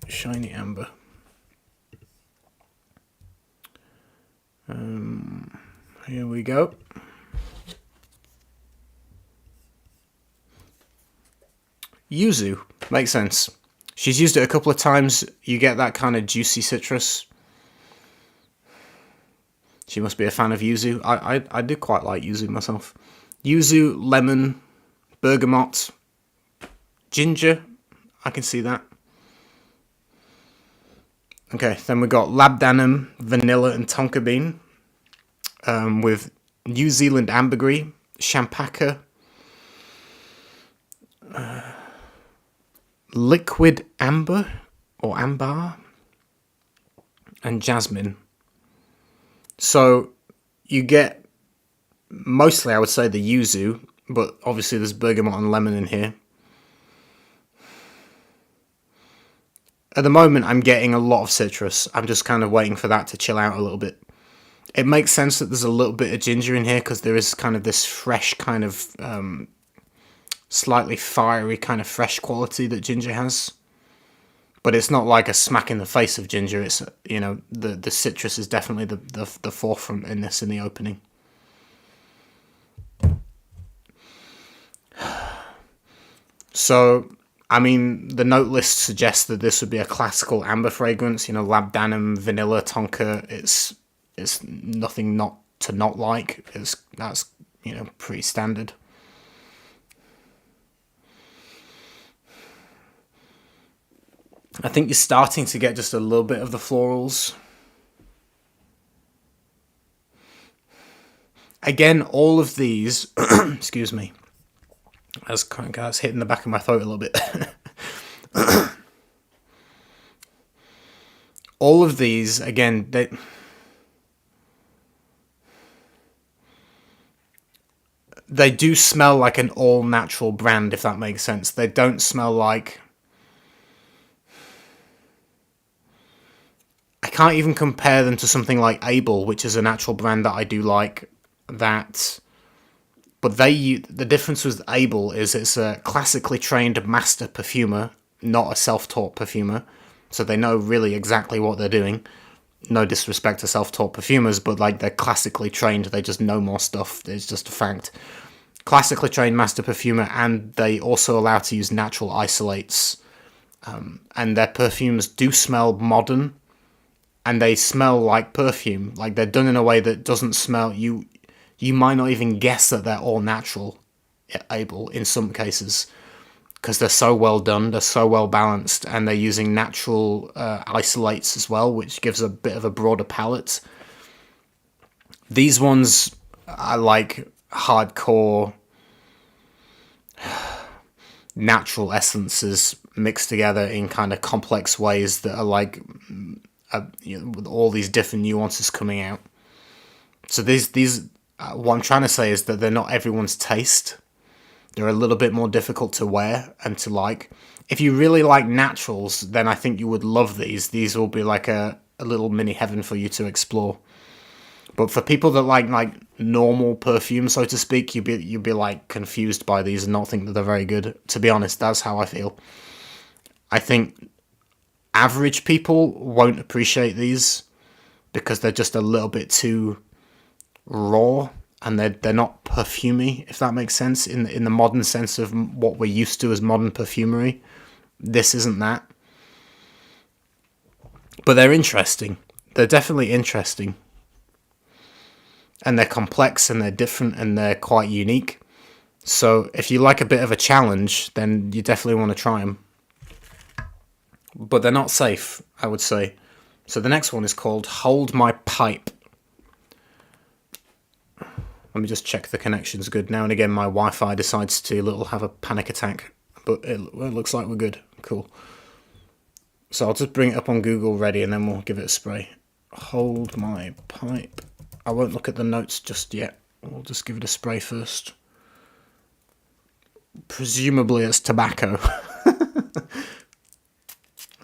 Shiny Amber. Here we go. Yuzu, makes sense. She's used it a couple of times. You get that kind of juicy citrus. She must be a fan of yuzu. I do quite like yuzu myself. Yuzu, lemon, bergamot, ginger. I can see that. Okay, then we got labdanum, vanilla, and tonka bean, with New Zealand ambergris, champaca, liquid amber or amber, and jasmine. So you get mostly, I would say, the yuzu, but obviously there's bergamot and lemon in here. At the moment, I'm getting a lot of citrus. I'm just kind of waiting for that to chill out a little bit. It makes sense that there's a little bit of ginger in here, because there is kind of this fresh kind of slightly fiery kind of fresh quality that ginger has. But it's not like a smack in the face of ginger. It's, you know, the citrus is definitely the forefront in this, in the opening. So, I mean, the note list suggests that this would be a classical amber fragrance. You know, labdanum, vanilla, tonka. It's nothing not to not like. That's, you know, pretty standard. I think you're starting to get just a little bit of the florals. Again, all of these, excuse me, that's hitting the back of my throat a little bit. All of these, again, they do smell like an all-natural brand, if that makes sense. They don't smell like... I can't even compare them to something like Abel, which is a natural brand that I do like. But the difference with Abel is it's a classically trained master perfumer, not a self-taught perfumer. So they know really exactly what they're doing. No disrespect to self-taught perfumers, but like, they're classically trained. They just know more stuff. It's just a fact. Classically trained master perfumer, and they also allow to use natural isolates. And their perfumes do smell modern. And they smell like perfume. Like, they're done in a way that doesn't smell... You might not even guess that they're all natural, Abel, in some cases. because they're so well done, they're so well balanced, and they're using natural isolates as well, which gives a bit of a broader palette. These ones are like hardcore natural essences mixed together in kind of complex ways that are like with all these different nuances coming out. So these what I'm trying to say is that they're not everyone's taste. They're a little bit more difficult to wear and to like. If you really like naturals, then I think you would love these. These will be like a little mini heaven for you to explore. But for people that like normal perfume, so to speak, you'd be like confused by these and not think that they're very good. To be honest, that's how I feel. I think average people won't appreciate these because they're just a little bit too raw, and they're not perfumey, if that makes sense, in the modern sense of what we're used to as modern perfumery. This isn't that. But they're interesting. They're definitely interesting. And they're complex, and they're different, and they're quite unique. So if you like a bit of a challenge, then you definitely want to try them. But they're not safe, I would say. So the next one is called Hold My Pipe. Let me just check the connection's good. Now and again, my Wi-Fi decides to have a panic attack. But it looks like we're good. Cool. So I'll just bring it up on Google Ready, and then we'll give it a spray. Hold My Pipe. I won't look at the notes just yet. We'll just give it a spray first. Presumably it's tobacco.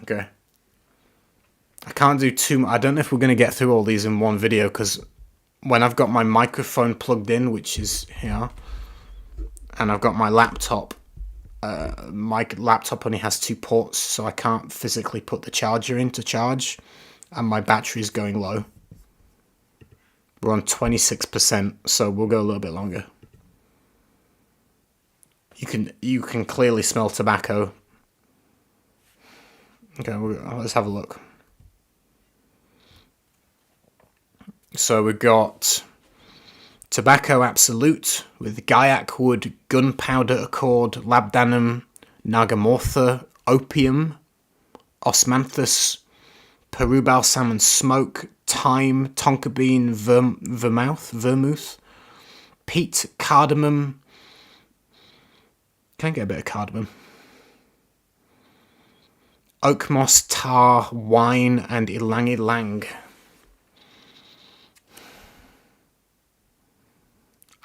Okay. I can't do too much. I don't know if we're going to get through all these in one video, because when I've got my microphone plugged in, which is here, and I've got my laptop only has 2 ports, so I can't physically put the charger in to charge, and my battery's going low. We're on 26%, so we'll go a little bit longer. You can clearly smell tobacco. Okay, let's have a look. So we've got Tobacco Absolute with Gaiac Wood, Gunpowder Accord, Labdanum, Nagamortha, Opium, Osmanthus, Peru Balsam and Smoke, Thyme, Tonka Bean, Vermouth, Peat, Cardamom. Can get a bit of cardamom. Oak Moss, Tar, Wine, and Ylang Ylang.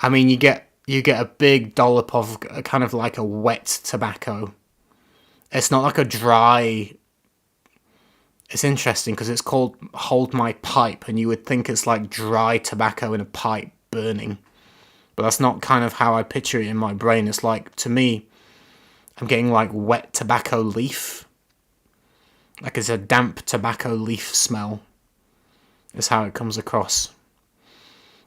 I mean, you get a big dollop of kind of like a wet tobacco. It's not like a dry. It's interesting because it's called Hold My Pipe, and you would think it's like dry tobacco in a pipe burning. But that's not kind of how I picture it in my brain. It's like, to me, I'm getting like wet tobacco leaf. Like it's a damp tobacco leaf smell. Is how it comes across.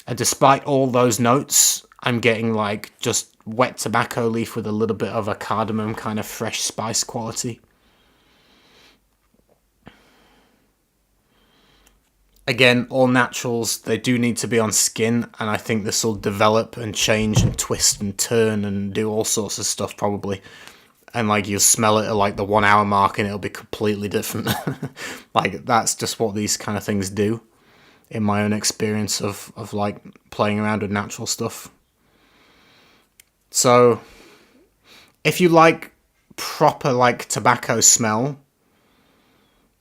And despite all those notes, I'm getting like just wet tobacco leaf with a little bit of a cardamom kind of fresh spice quality. Again, all naturals, they do need to be on skin, and I think this will develop and change and twist and turn and do all sorts of stuff probably. And like you'll smell it at like the 1 hour mark and it'll be completely different. Like that's just what these kind of things do in my own experience of like playing around with natural stuff. So if you like proper like tobacco smell,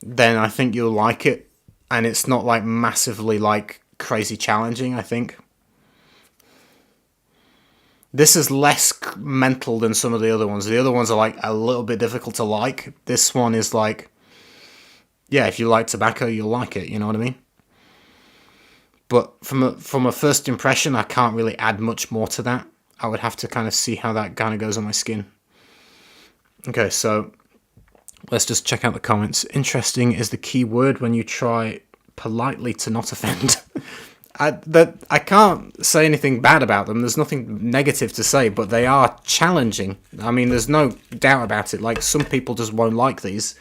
then I think you'll like it. And it's not like massively like crazy challenging, I think. This is less mental than some of the other ones. The other ones are like a little bit difficult to like. This one is like, yeah, if you like tobacco, you'll like it, you know what I mean? But from a first impression, I can't really add much more to that. I would have to kind of see how that kind of goes on my skin. Okay, so let's just check out the comments. Interesting is the key word when you try politely to not offend. I can't say anything bad about them. There's nothing negative to say, but they are challenging. I mean, there's no doubt about it. Like, some people just won't like these,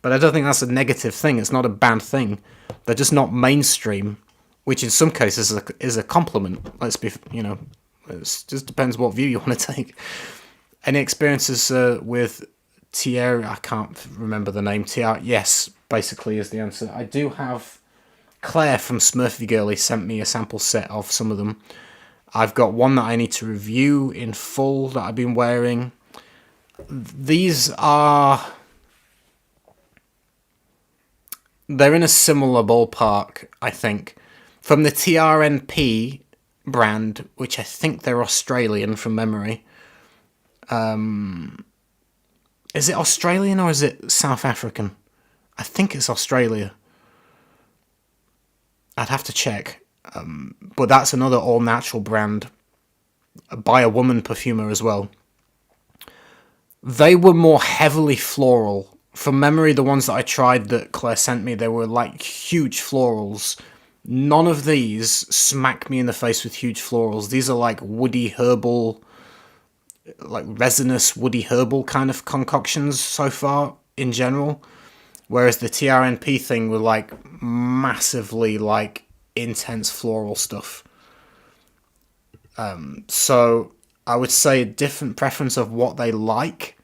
but I don't think that's a negative thing. It's not a bad thing. They're just not mainstream, which in some cases is a compliment. Let's be, it just depends what view you want to take. Any experiences with Tiara? I can't remember the name. Tiara, yes, basically is the answer. I do have Claire from Smurfy Girlie sent me a sample set of some of them. I've got one that I need to review in full that I've been wearing. These are... they're in a similar ballpark, I think. From the TRNP brand, which I think they're Australian from memory. Is it Australian or is it South African? I think it's Australia. I'd have to check. But that's another all-natural brand by a woman perfumer as well. They were more heavily floral. From memory, the ones that I tried that Claire sent me, they were like huge florals. None of these smack me in the face with huge florals. These are like woody herbal, like resinous woody herbal kind of concoctions so far in general. Whereas the TRNP thing were like massively like intense floral stuff. So I would say a different preference of what they like.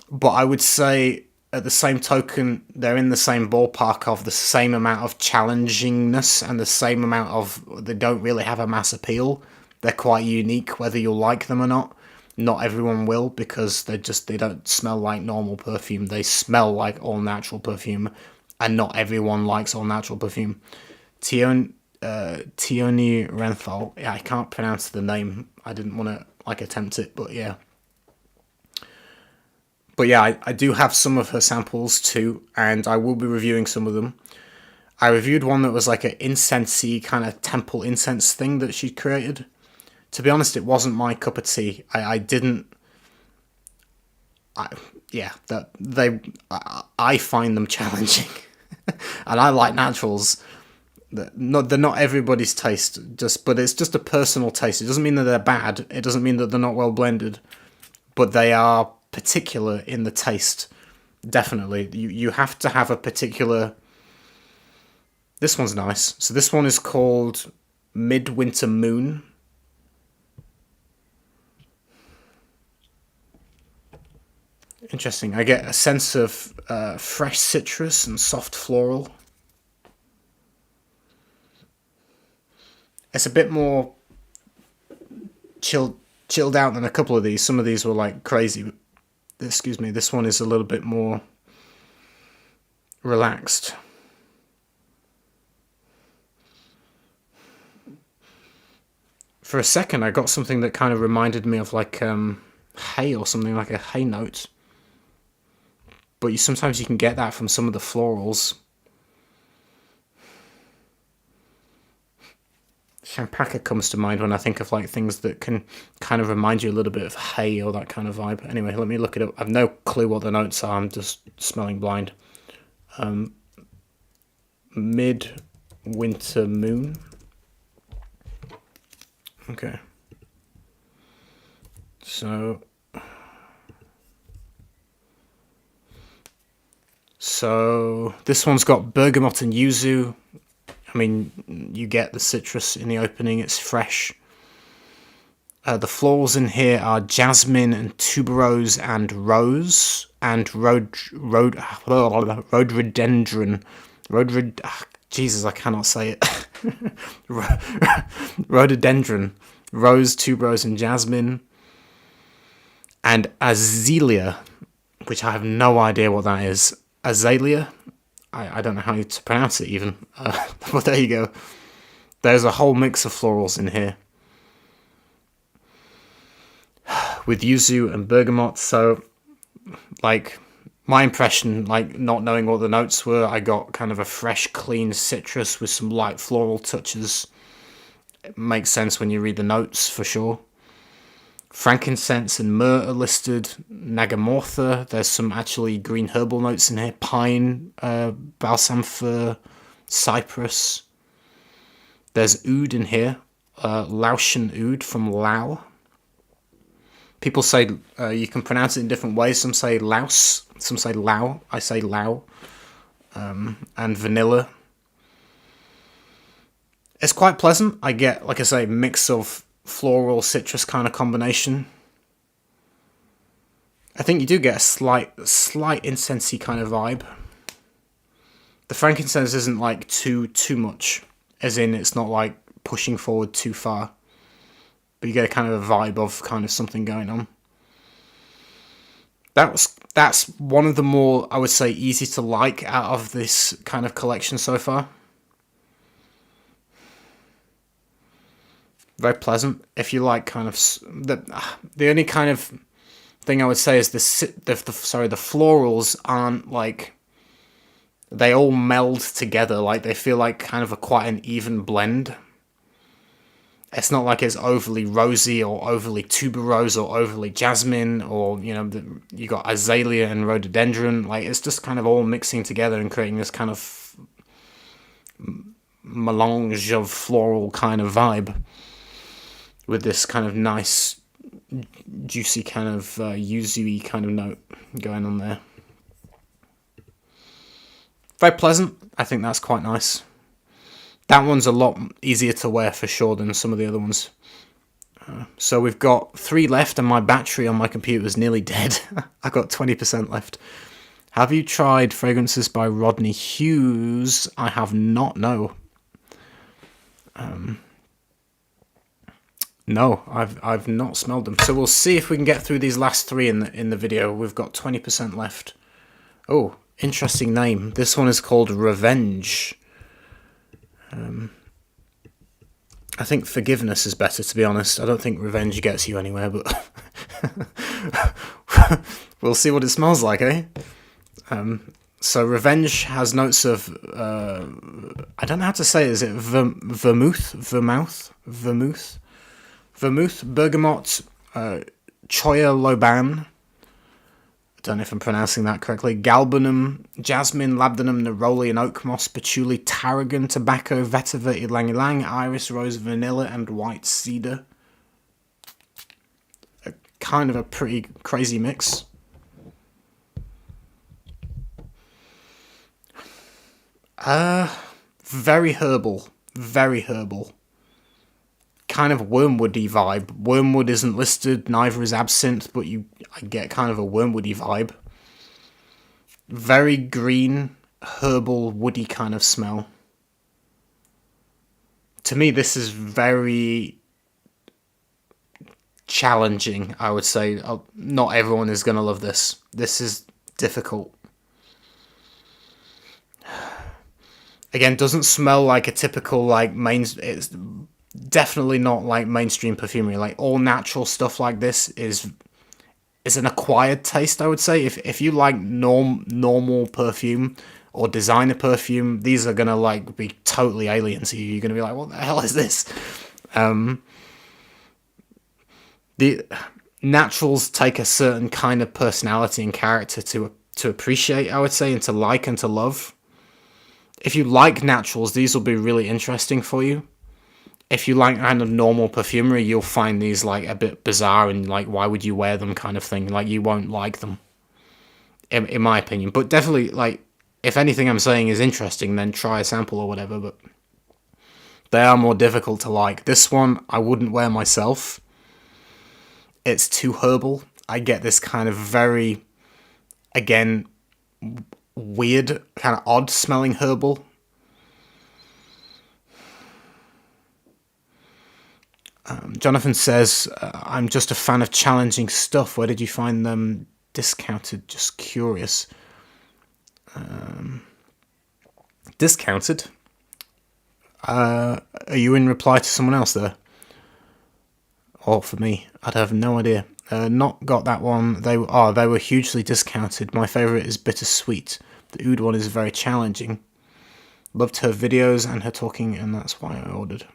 But I would say at the same token, they're in the same ballpark of the same amount of challengingness and the same amount of, they don't really have a mass appeal. They're quite unique whether you'll like them or not. Not everyone will, because they don't smell like normal perfume. They smell like all natural perfume, and not everyone likes all natural perfume. Tioni Renthal. Yeah, I can't pronounce the name. I didn't want to attempt it, but yeah. But yeah, I do have some of her samples too, and I will be reviewing some of them. I reviewed one that was like an incensey kind of temple incense thing that she created. To be honest, it wasn't my cup of tea. I find them challenging, and I like naturals. They're not everybody's taste, but it's just a personal taste. It doesn't mean that they're bad. It doesn't mean that they're not well blended, but they are particular in the taste. Definitely, you have to have a particular. This one's nice. So this one is called Midwinter Moon. Interesting. I get a sense of fresh citrus and soft floral. It's a bit more chilled out than a couple of these. Some of these were like crazy. Excuse me. This one is a little bit more relaxed. For a second, I got something that kind of reminded me of like hay or something, like a hay note. But sometimes you can get that from some of the florals. Champaca comes to mind when I think of like things that can kind of remind you a little bit of hay or that kind of vibe. Anyway, let me look it up. I've no clue what the notes are. I'm just smelling blind. Midwinter Moon. Okay. So this one's got bergamot and yuzu. I mean, you get the citrus in the opening. It's fresh. The florals in here are jasmine and tuberose and rose and rhododendron. Jesus, I cannot say it. Rhododendron, rose, tuberose, and jasmine, and azalea, which I have no idea what that is. Azalea. I don't know how to pronounce it even. But there you go. There's a whole mix of florals in here. With yuzu and bergamot. So, like, my impression, like, not knowing what the notes were, I got kind of a fresh, clean citrus with some light floral touches. It makes sense when you read the notes, for sure. Frankincense and myrrh are listed. Nagamortha. There's some actually green herbal notes in here. Pine, balsam fir, cypress. There's oud in here. Laotian oud from Lao. People say you can pronounce it in different ways. Some say Laos. Some say Lao. I say Lao. And vanilla. It's quite pleasant. I get, like I say, mix of floral citrus kind of combination. I think you do get a slight incensey kind of vibe. The frankincense isn't like too much, as in it's not like pushing forward too far, but you get a kind of a vibe of kind of something going on. That's one of the more, I would say, easy to like out of this kind of collection so far. Very pleasant. If you like kind of the only kind of thing I would say is the florals aren't like, they all meld together, like they feel like kind of quite an even blend. It's not like it's overly rosy or overly tuberose or overly jasmine, or, you know, you got azalea and rhododendron. Like, it's just kind of all mixing together and creating this kind of melange of floral kind of vibe with this kind of nice, juicy kind of yuzu-y kind of note going on there. Very pleasant. I think that's quite nice. That one's a lot easier to wear for sure than some of the other ones. So we've got 3 left, and my battery on my computer is nearly dead. I've got 20% left. Have you tried fragrances by Rodney Hughes? I have not, no. No, I've not smelled them. So we'll see if we can get through these last 3 in the video. We've got 20% left. Oh, interesting name. This one is called Revenge. I think Forgiveness is better, to be honest. I don't think Revenge gets you anywhere, but we'll see what it smells like, eh? So Revenge has notes of, I don't know how to say it. Is it vermouth, bergamot, choya loban. I don't know if I'm pronouncing that correctly. Galbanum, jasmine, labdanum, neroli, and oak moss, patchouli, tarragon, tobacco, vetiver, ylang ylang, iris, rose, vanilla, and white cedar. Kind of a pretty crazy mix. Very herbal. Very herbal. Kind of wormwoody vibe. Wormwood isn't listed, neither is absinthe, but I get kind of a wormwoody vibe. Very green, herbal, woody kind of smell. To me, this is very challenging, I would say. Not everyone is going to love this. This is difficult. Again, doesn't smell like a typical, like, it's definitely not like mainstream perfumery. Like, all natural stuff like this is an acquired taste, I would say. If you like normal perfume or designer perfume, these are gonna like be totally alien to you. You're gonna be like, what the hell is this? The naturals take a certain kind of personality and character to appreciate, I would say, and to like and to love. If you like naturals, these will be really interesting for you. If you like kind of normal perfumery, you'll find these like a bit bizarre and like, why would you wear them kind of thing. Like, you won't like them, in my opinion. But definitely, like, if anything I'm saying is interesting, then try a sample or whatever. But they are more difficult to like. This one, I wouldn't wear myself. It's too herbal. I get this kind of very, again, weird, kind of odd smelling herbal. Jonathan says, I'm just a fan of challenging stuff. Where did you find them discounted? Just curious. Discounted? Are you in reply to someone else there? Or for me? I'd have no idea. Not got that one. They were hugely discounted. My favourite is Bittersweet. The oud one is very challenging. Loved her videos and her talking, and that's why I ordered.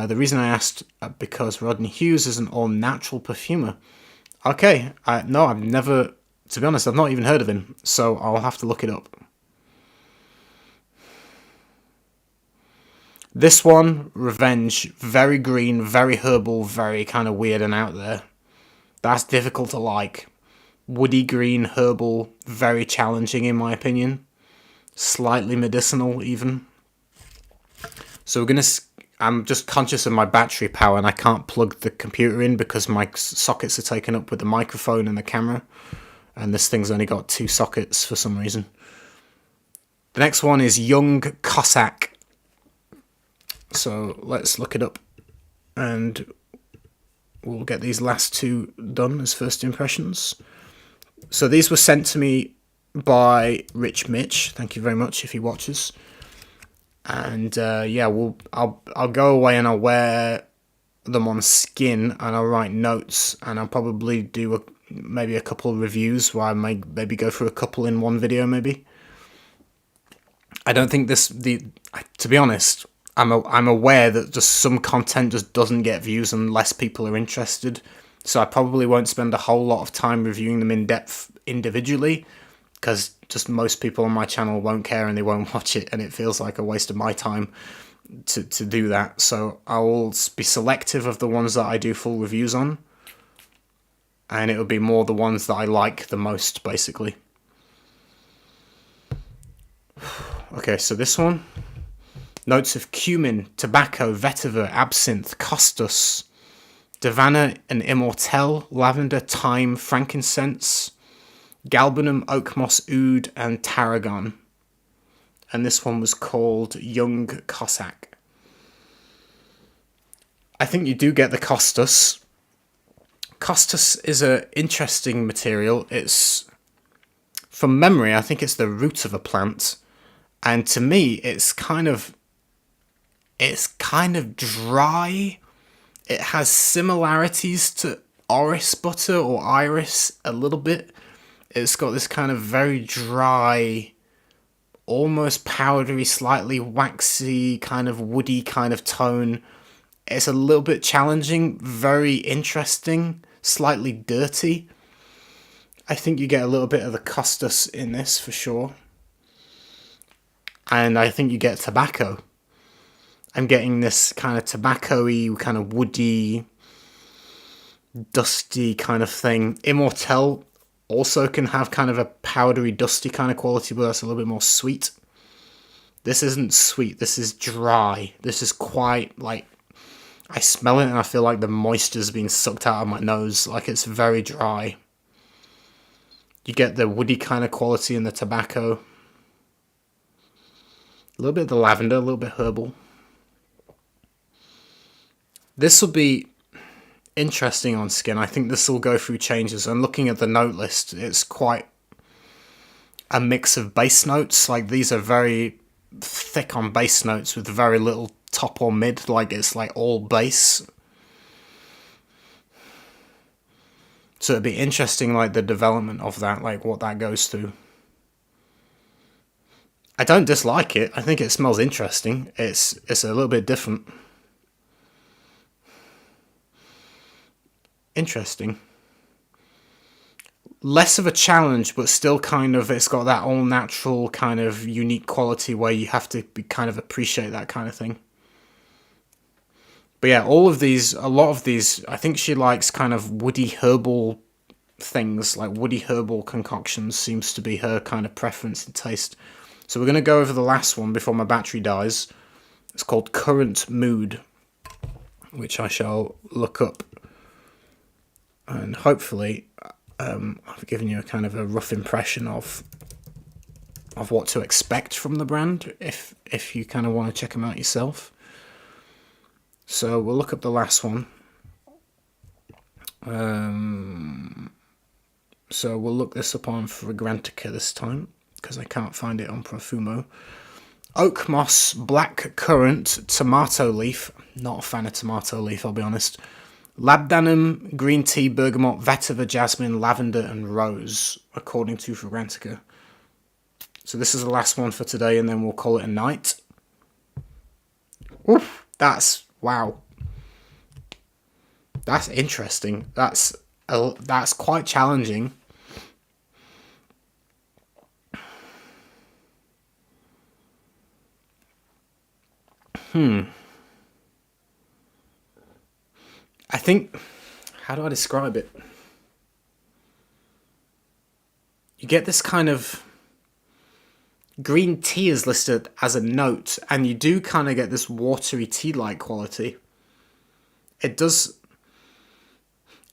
The reason I asked, because Rodney Hughes is an all-natural perfumer. Okay, no, I've never, to be honest, I've not even heard of him, so I'll have to look it up. This one, Revenge, very green, very herbal, very kind of weird and out there. That's difficult to like. Woody green, herbal, very challenging in my opinion. Slightly medicinal even. So we're going to, I'm just conscious of my battery power, and I can't plug the computer in because my sockets are taken up with the microphone and the camera, and this thing's only got 2 sockets for some reason. The next one is Young Cossack. So let's look it up, and we'll get these last 2 done as first impressions. So these were sent to me by Rich Mitch. Thank you very much if he watches. And yeah, I'll go away and I'll wear them on skin, and I'll write notes, and I'll probably do maybe a couple of reviews where I might maybe go through a couple in one video. Maybe I don't think to be honest, I'm aware that just some content just doesn't get views unless people are interested. So I probably won't spend a whole lot of time reviewing them in depth individually, because just most people on my channel won't care and they won't watch it, and it feels like a waste of my time to do that. So I will be selective of the ones that I do full reviews on, and it will be more the ones that I like the most, basically. Okay, so this one. Notes of cumin, tobacco, vetiver, absinthe, costus, Davana and immortelle, lavender, thyme, frankincense, galbanum, oak moss, oud, and tarragon. And this one was called Young Cossack. I think you do get the costus. Costus is an interesting material. It's, from memory, I think it's the root of a plant. And to me, it's kind of dry. It has similarities to orris butter or iris a little bit. It's got this kind of very dry, almost powdery, slightly waxy, kind of woody kind of tone. It's a little bit challenging, very interesting, slightly dirty. I think you get a little bit of the costus in this for sure. And I think you get tobacco. I'm getting this kind of tobacco-y, kind of woody, dusty kind of thing. Immortelle also can have kind of a powdery, dusty kind of quality, but that's a little bit more sweet. This isn't sweet. This is dry. This is quite, like, I smell it and I feel like the moisture's being sucked out of my nose. Like, it's very dry. You get the woody kind of quality in the tobacco. A little bit of the lavender, a little bit herbal. This will be interesting on skin. I think this will go through changes. And looking at the note list, it's quite a mix of base notes. Like, these are very thick on base notes with very little top or mid. Like, it's like all base. So it'd be interesting, like, the development of that, like what that goes through. I don't dislike it. I think it smells interesting. It's a little bit different. Interesting. Less of a challenge, but still kind of, it's got that all natural kind of unique quality where you have to be kind of appreciate that kind of thing. But yeah, a lot of these, I think she likes kind of woody herbal things, like woody herbal concoctions seems to be her kind of preference and taste. So we're going to go over the last one before my battery dies. It's called Current Mood, which I shall look up. And hopefully I've given you a kind of a rough impression of what to expect from the brand if you kind of want to check them out yourself. So we'll look up the last one. So we'll look this up on Fragrantica this time, because I can't find it on Profumo. Oak moss, black currant, tomato leaf. Not a fan of tomato leaf, I'll be honest. Labdanum, green tea, bergamot, vetiver, jasmine, lavender, and rose, according to Fragrantica. So this is the last one for today, and then we'll call it a night. Oof, wow. That's interesting. That's quite challenging. I think, how do I describe it? You get this kind of, Green tea is listed as a note, and you do kind of get this watery tea-like quality. It does.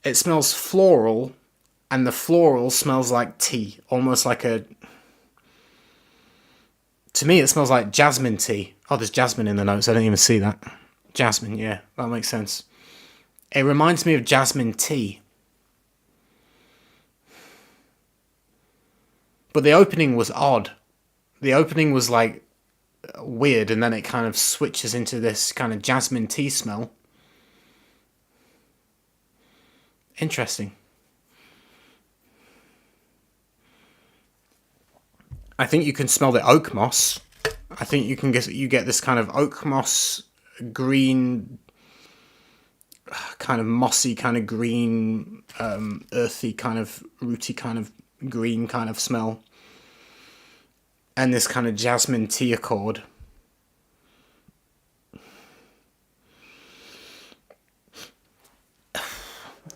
It smells floral, and the floral smells like tea, almost like a. To me, it smells like jasmine tea. Oh, there's jasmine in the notes. I didn't even see that. Jasmine, yeah, that makes sense. It reminds me of jasmine tea. But the opening was odd. The opening was like weird, and then it kind of switches into this kind of jasmine tea smell. Interesting. I think you can smell the oak moss. I think you get this kind of oak moss, green, kind of mossy, kind of green, earthy, kind of rooty, kind of green kind of smell, and this kind of jasmine tea accord.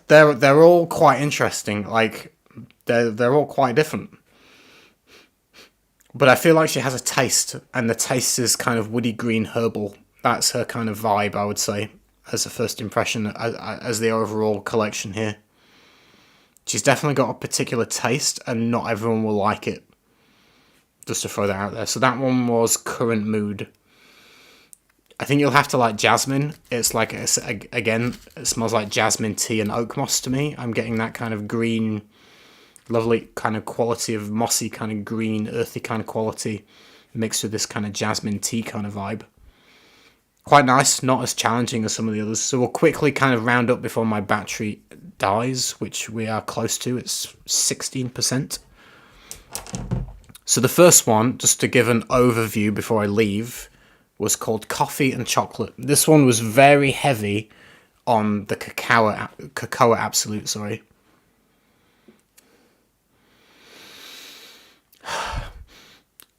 They're all quite interesting. Like they're all quite different. But I feel like she has a taste, and the taste is kind of woody green herbal. That's her kind of vibe, I would say, as a first impression, as the overall collection here. She's definitely got a particular taste, and not everyone will like it. Just to throw that out there. So that one was Current Mood. I think you'll have to like jasmine. It's like, again, it smells like jasmine tea and oak moss to me. I'm getting that kind of green, lovely kind of quality of mossy kind of green, earthy kind of quality mixed with this kind of jasmine tea kind of vibe. Quite nice, not as challenging as some of the others. So we'll quickly kind of round up before my battery dies, which we are close to. It's 16%. So the first one, just to give an overview before I leave, was called Coffee and Chocolate. This one was very heavy on the Cocoa Absolute, sorry.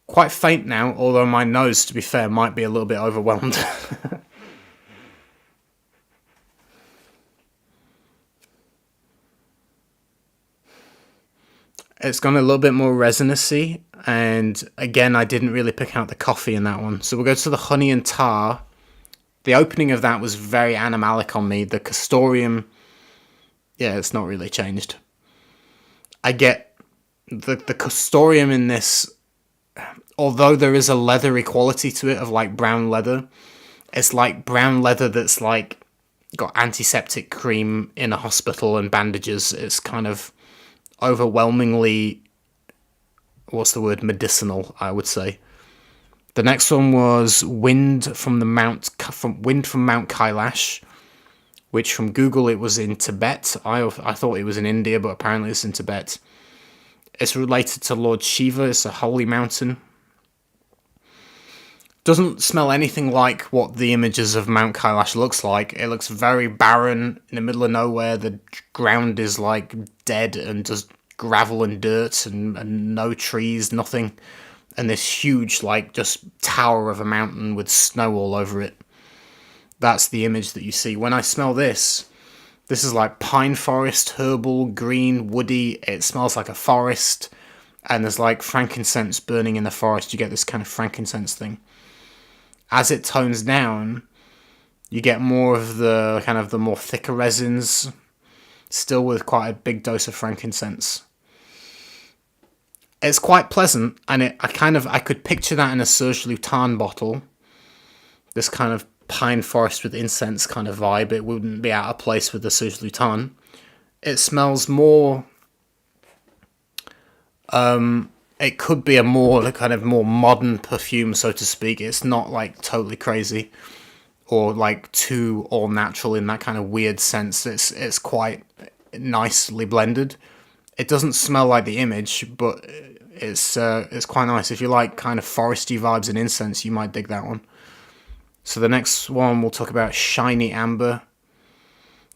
Quite faint now, although my nose, to be fair, might be a little bit overwhelmed. It's gone a little bit more resinousy, and again, I didn't really pick out the coffee in that one. So we'll go to the honey and tar. The opening of that was very animalic on me. The castoreum, yeah, it's not really changed. I get the castoreum in this, although there is a leathery quality to it of like brown leather. It's like brown leather that's like got antiseptic cream in a hospital and bandages. It's kind of overwhelmingly, what's the word, medicinal, I would say. The next one was Wind from Mount Kailash, which from Google it was in Tibet. I thought it was in India, but apparently it's in Tibet. It's related to Lord Shiva. It's a holy mountain. Doesn't smell anything like what the images of Mount Kailash looks like. It looks very barren, in the middle of nowhere. The ground is like dead and just gravel and dirt and no trees, nothing. And this huge, like, just tower of a mountain with snow all over it. That's the image that you see. When I smell this is like pine forest, herbal, green, woody. It smells like a forest. And there's like frankincense burning in the forest. You get this kind of frankincense thing. As it tones down, you get more of the kind of the more thicker resins, still with quite a big dose of frankincense. It's quite pleasant, and I could picture that in a Serge Lutin bottle. This kind of pine forest with incense kind of vibe. It wouldn't be out of place with the Serge Lutin. It smells more. It could be a kind of more modern perfume, so to speak. It's not like totally crazy or like too all natural in that kind of weird sense. It's quite nicely blended. It doesn't smell like the image, but it's quite nice. If you like kind of foresty vibes and incense, you might dig that one. So the next one we'll talk about Shiny Amber.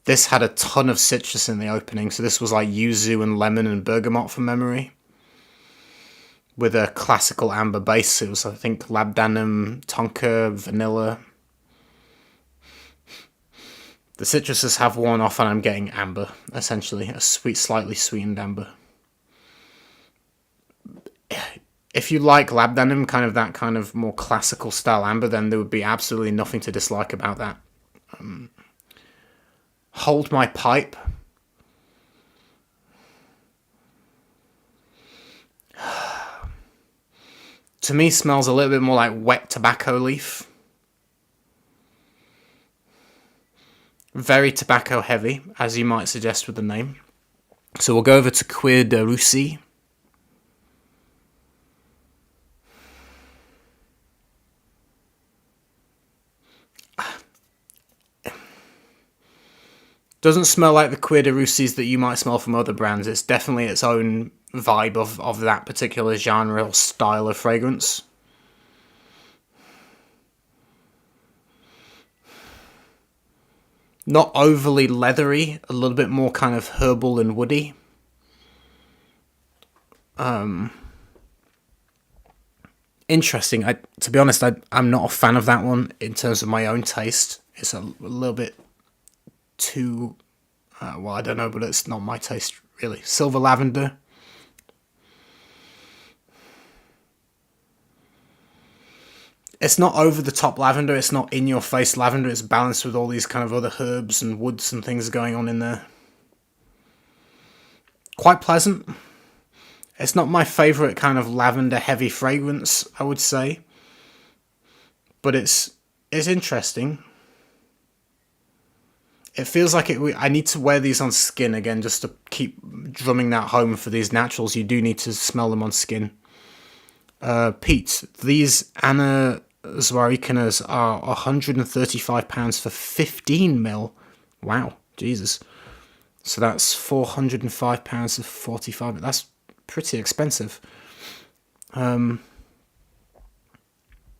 This had a ton of citrus in the opening, so this was like yuzu and lemon and bergamot from memory. With a classical amber base. It was, I think, labdanum, tonka, vanilla. The citruses have worn off and I'm getting amber, essentially. A sweet, slightly sweetened amber. If you like lab denim, kind of that kind of more classical style amber, then there would be absolutely nothing to dislike about that. Hold My Pipe. To me, smells a little bit more like wet tobacco leaf. Very tobacco heavy, as you might suggest with the name. So we'll go over to Cuire de Rusie. Doesn't smell like the Cuire de Rusies that you might smell from other brands. It's definitely its own vibe of that particular genre or style of fragrance. Not overly leathery, a little bit more kind of herbal and woody. Interesting. To be honest, I'm not a fan of that one in terms of my own taste. It's a little bit too, well, I don't know, but it's not my taste really. Silver Lavender. It's not over the top lavender, it's not in your face lavender, it's balanced with all these kind of other herbs and woods and things going on in there. Quite pleasant. It's not my favourite kind of lavender heavy fragrance, I would say. But it's interesting. It feels like I need to wear these on skin again just to keep drumming that home for these naturals. You do need to smell them on skin. Pete, these Anna Zworykinas are £135 for 15ml. Wow, Jesus. So that's £405 for 45. That's pretty expensive. I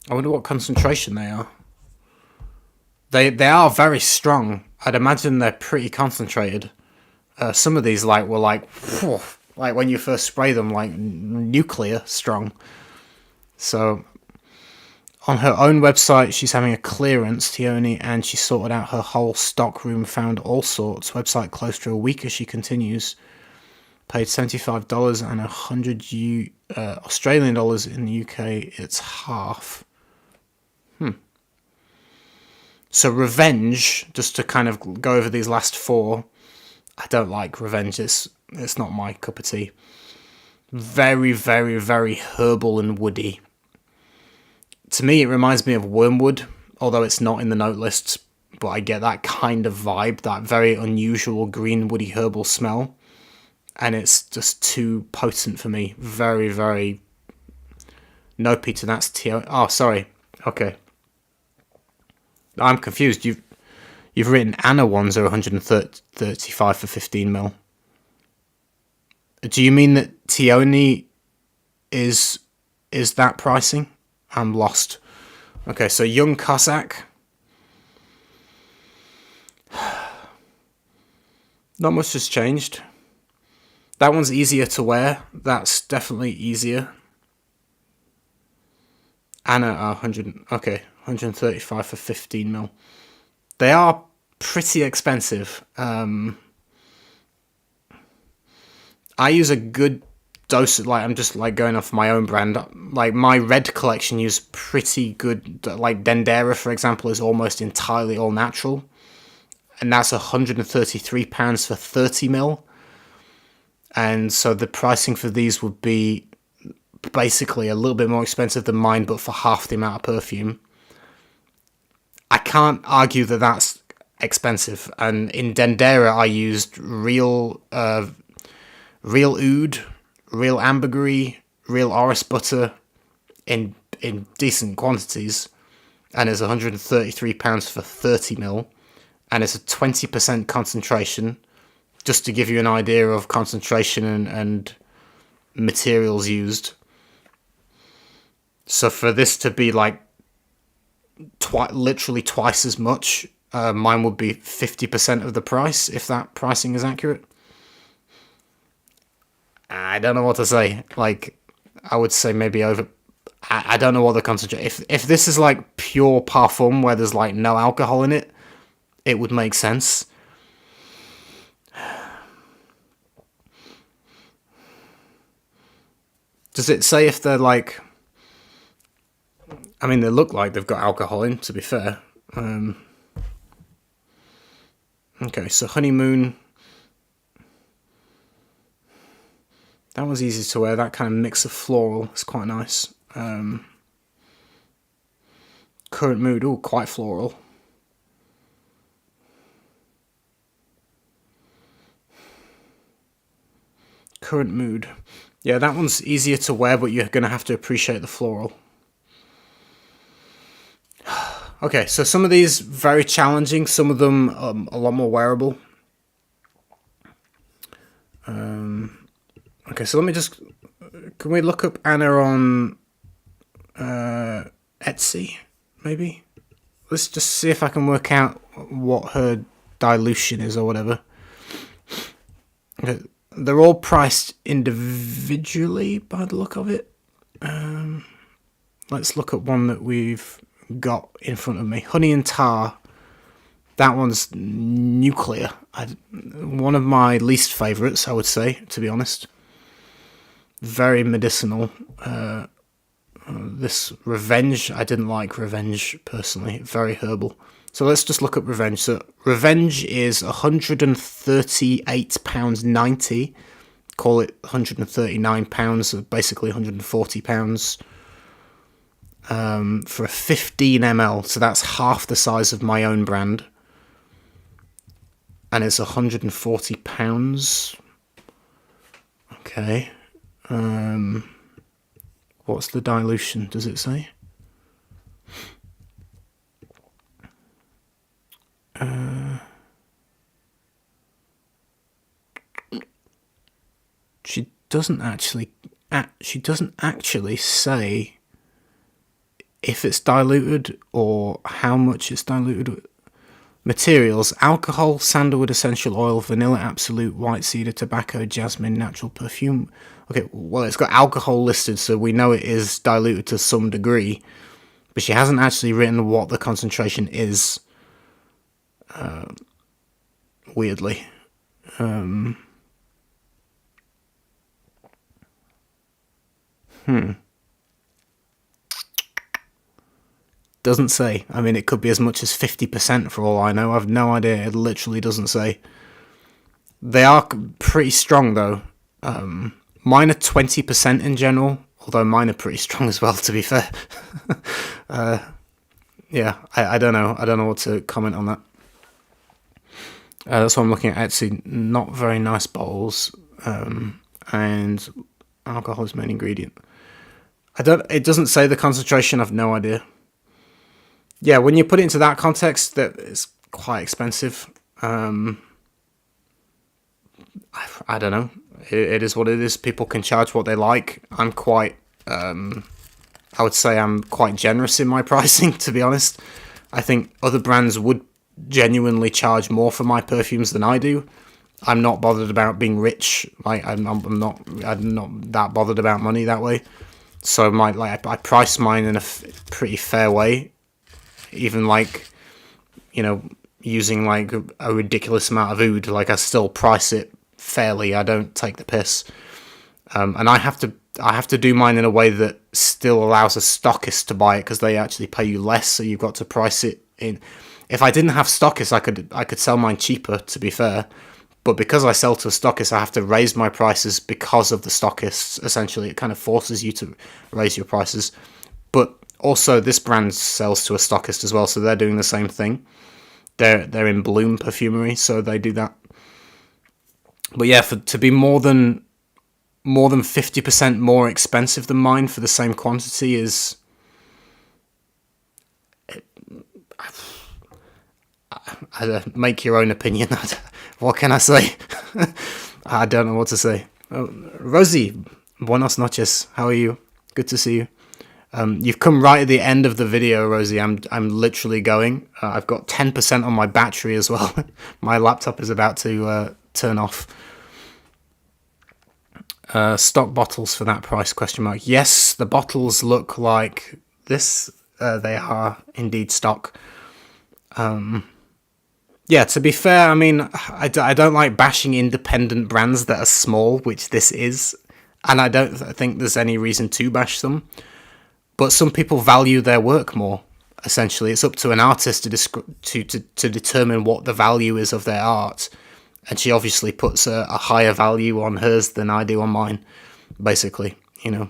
wonder what concentration they are. They are very strong. I'd imagine they're pretty concentrated. Some of these were like when you first spray them, like nuclear strong. So on her own website, she's having a clearance, Tioni, and she sorted out her whole stock room, found all sorts. Website closed for a week as she continues. Paid $75 and 100 Australian dollars in the UK. It's half. So Revenge, just to kind of go over these last four, I don't like Revenge. It's not my cup of tea. Very, very, very herbal and woody. To me, it reminds me of Wormwood, although it's not in the note lists, but I get that kind of vibe, that very unusual green woody herbal smell, and it's just too potent for me. Very, very... No, Peter, that's T.O. Oh, sorry. Okay. I'm confused. You've written Anna ones are 135 for 15ml. Do you mean that Tioni is that pricing? I'm lost. Okay, so Young Cossack. Not much has changed. That one's easier to wear. That's definitely easier. Anna are 135 for 15ml. They are pretty expensive. I use a good dose of, I'm just going off my own brand. Like my red collection use pretty good, like Dendera, for example, is almost entirely all natural. And that's £133 for 30ml. And so the pricing for these would be basically a little bit more expensive than mine, but for half the amount of perfume. I can't argue that that's expensive. And in Dendera, I used real oud, real ambergris, real orris butter in decent quantities, and it's £133 for 30ml, and it's a 20% concentration, just to give you an idea of concentration and materials used. So for this to be like literally twice as much, mine would be 50% of the price, if that pricing is accurate. I don't know what to say. Like, I would say maybe over... I don't know what the concentration... If this is like pure parfum where there's like no alcohol in it, it would make sense. Does it say if they're like... I mean, they look like they've got alcohol in, to be fair. Okay, so Honeymoon. That was easy to wear. That kind of mix of floral is quite nice. Current Mood, oh, quite floral. Current Mood. Yeah, that one's easier to wear, but you're going to have to appreciate the floral. Okay, so some of these very challenging, some of them a lot more wearable. Okay, so let me just... Can we look up Anna on Etsy, maybe? Let's just see if I can work out what her dilution is or whatever. Okay, they're all priced individually by the look of it. Let's look at one that we've got in front of me. Honey and Tar. That one's nuclear. One of my least favourites, I would say, to be honest. Very medicinal. This Revenge, I didn't like Revenge personally. Very herbal. So let's just look up Revenge. So Revenge is £138.90. Call it £139, basically £140. For a 15 ml, so that's half the size of my own brand, and it's £140. Okay. What's the dilution? Does it say? She doesn't actually. She doesn't actually say if it's diluted or how much it's diluted. Materials: alcohol, sandalwood essential oil, vanilla absolute, white cedar, tobacco, jasmine, natural perfume. Okay, well, it's got alcohol listed, so we know it is diluted to some degree, but she hasn't actually written what the concentration is, weirdly. Doesn't say. I mean, it could be as much as 50% for all I know. I've no idea. It literally doesn't say. They are pretty strong, though. Mine are 20% in general, although mine are pretty strong as well, to be fair. Yeah, I don't know. I don't know what to comment on that. That's what I'm looking at Etsy. Not very nice bottles. And alcohol is main ingredient. It doesn't say the concentration. I've no idea. Yeah, when you put it into that context, that it's quite expensive. I don't know. It is what it is. People can charge what they like. I'm quite... I would say I'm quite generous in my pricing, to be honest. I think other brands would genuinely charge more for my perfumes than I do. I'm not bothered about being rich. Like I'm not that bothered about money that way. So I price mine in a pretty fair way. Even using like a ridiculous amount of oud, like I still price it fairly. I don't take the piss, and I have to do mine in a way that still allows a stockist to buy it, because they actually pay you less. So you've got to price it in. If I didn't have stockists, I could sell mine cheaper, to be fair, but because I sell to a stockist, I have to raise my prices because of the stockists. Essentially, it kind of forces you to raise your prices, but also, this brand sells to a stockist as well, so they're doing the same thing. They're in Bloom Perfumery, so they do that. But yeah, to be more than 50% more expensive than mine for the same quantity is... make your own opinion. What can I say? I don't know what to say. Rosie, buenas noches. How are you? Good to see you. You've come right at the end of the video, Rosie. I'm literally going. I've got 10% on my battery as well. My laptop is about to turn off. Stock bottles for that price, question mark. Yes, the bottles look like this. They are indeed stock. Yeah, to be fair, I mean, I don't like bashing independent brands that are small, which this is. and I don't think there's any reason to bash them. But some people value their work more. Essentially, it's up to an artist to determine what the value is of their art, and she obviously puts a higher value on hers than I do on mine. Basically, you know,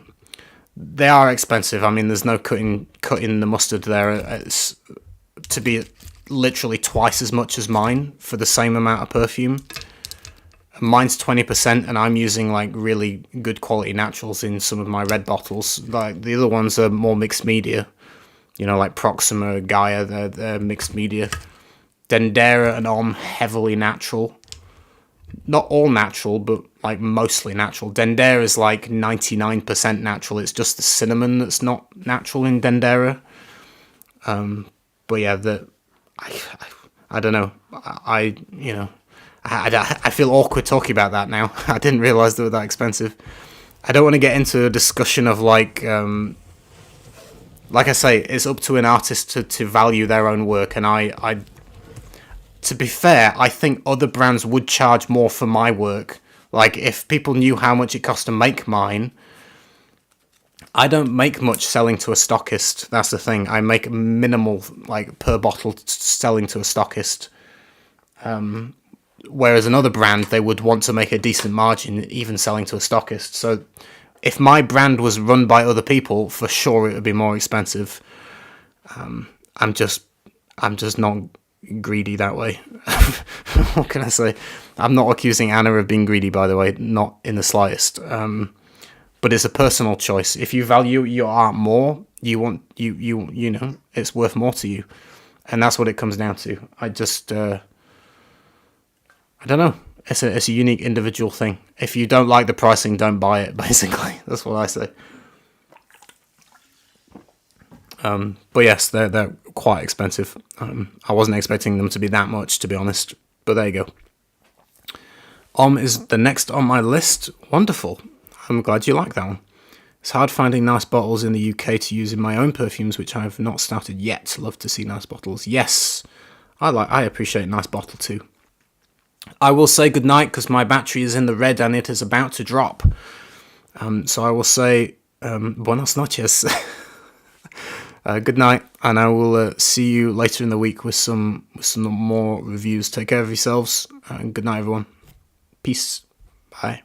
they are expensive. I mean, there's no cutting the mustard there. It's to be literally twice as much as mine for the same amount of perfume. Mine's 20%, and I'm using like really good quality naturals in some of my red bottles. Like the other ones are more mixed media, you know, like Proxima, Gaia, they're mixed media. Dendera and Om, heavily natural. Not all natural, but like mostly natural. Dendera is like 99% natural. It's just the cinnamon that's not natural in Dendera. But yeah, I don't know. I feel awkward talking about that now. I didn't realise they were that expensive. I don't want to get into a discussion of like I say, it's up to an artist to value their own work, and I to be fair, I think other brands would charge more for my work. Like, if people knew how much it cost to make mine, I don't make much selling to a stockist. That's the thing. I make minimal, like, per bottle selling to a stockist. Whereas another brand, they would want to make a decent margin, even selling to a stockist. So if my brand was run by other people, for sure it would be more expensive. I'm just not greedy that way. What can I say? I'm not accusing Anna of being greedy, by the way, not in the slightest. But it's a personal choice. If you value your art more, you know, it's worth more to you, and that's what it comes down to. I don't know. It's a unique individual thing. If you don't like the pricing, don't buy it. Basically, that's what I say. But yes, they're quite expensive. I wasn't expecting them to be that much, to be honest. But there you go. Is the next on my list. Wonderful. I'm glad you like that one. It's hard finding nice bottles in the UK to use in my own perfumes, which I have not started yet. Love to see nice bottles. Yes, I appreciate a nice bottle too. I will say goodnight because my battery is in the red and it is about to drop. So I will say buenas noches. Good night, and I will see you later in the week with some more reviews. Take care of yourselves, and good night, everyone. Peace. Bye.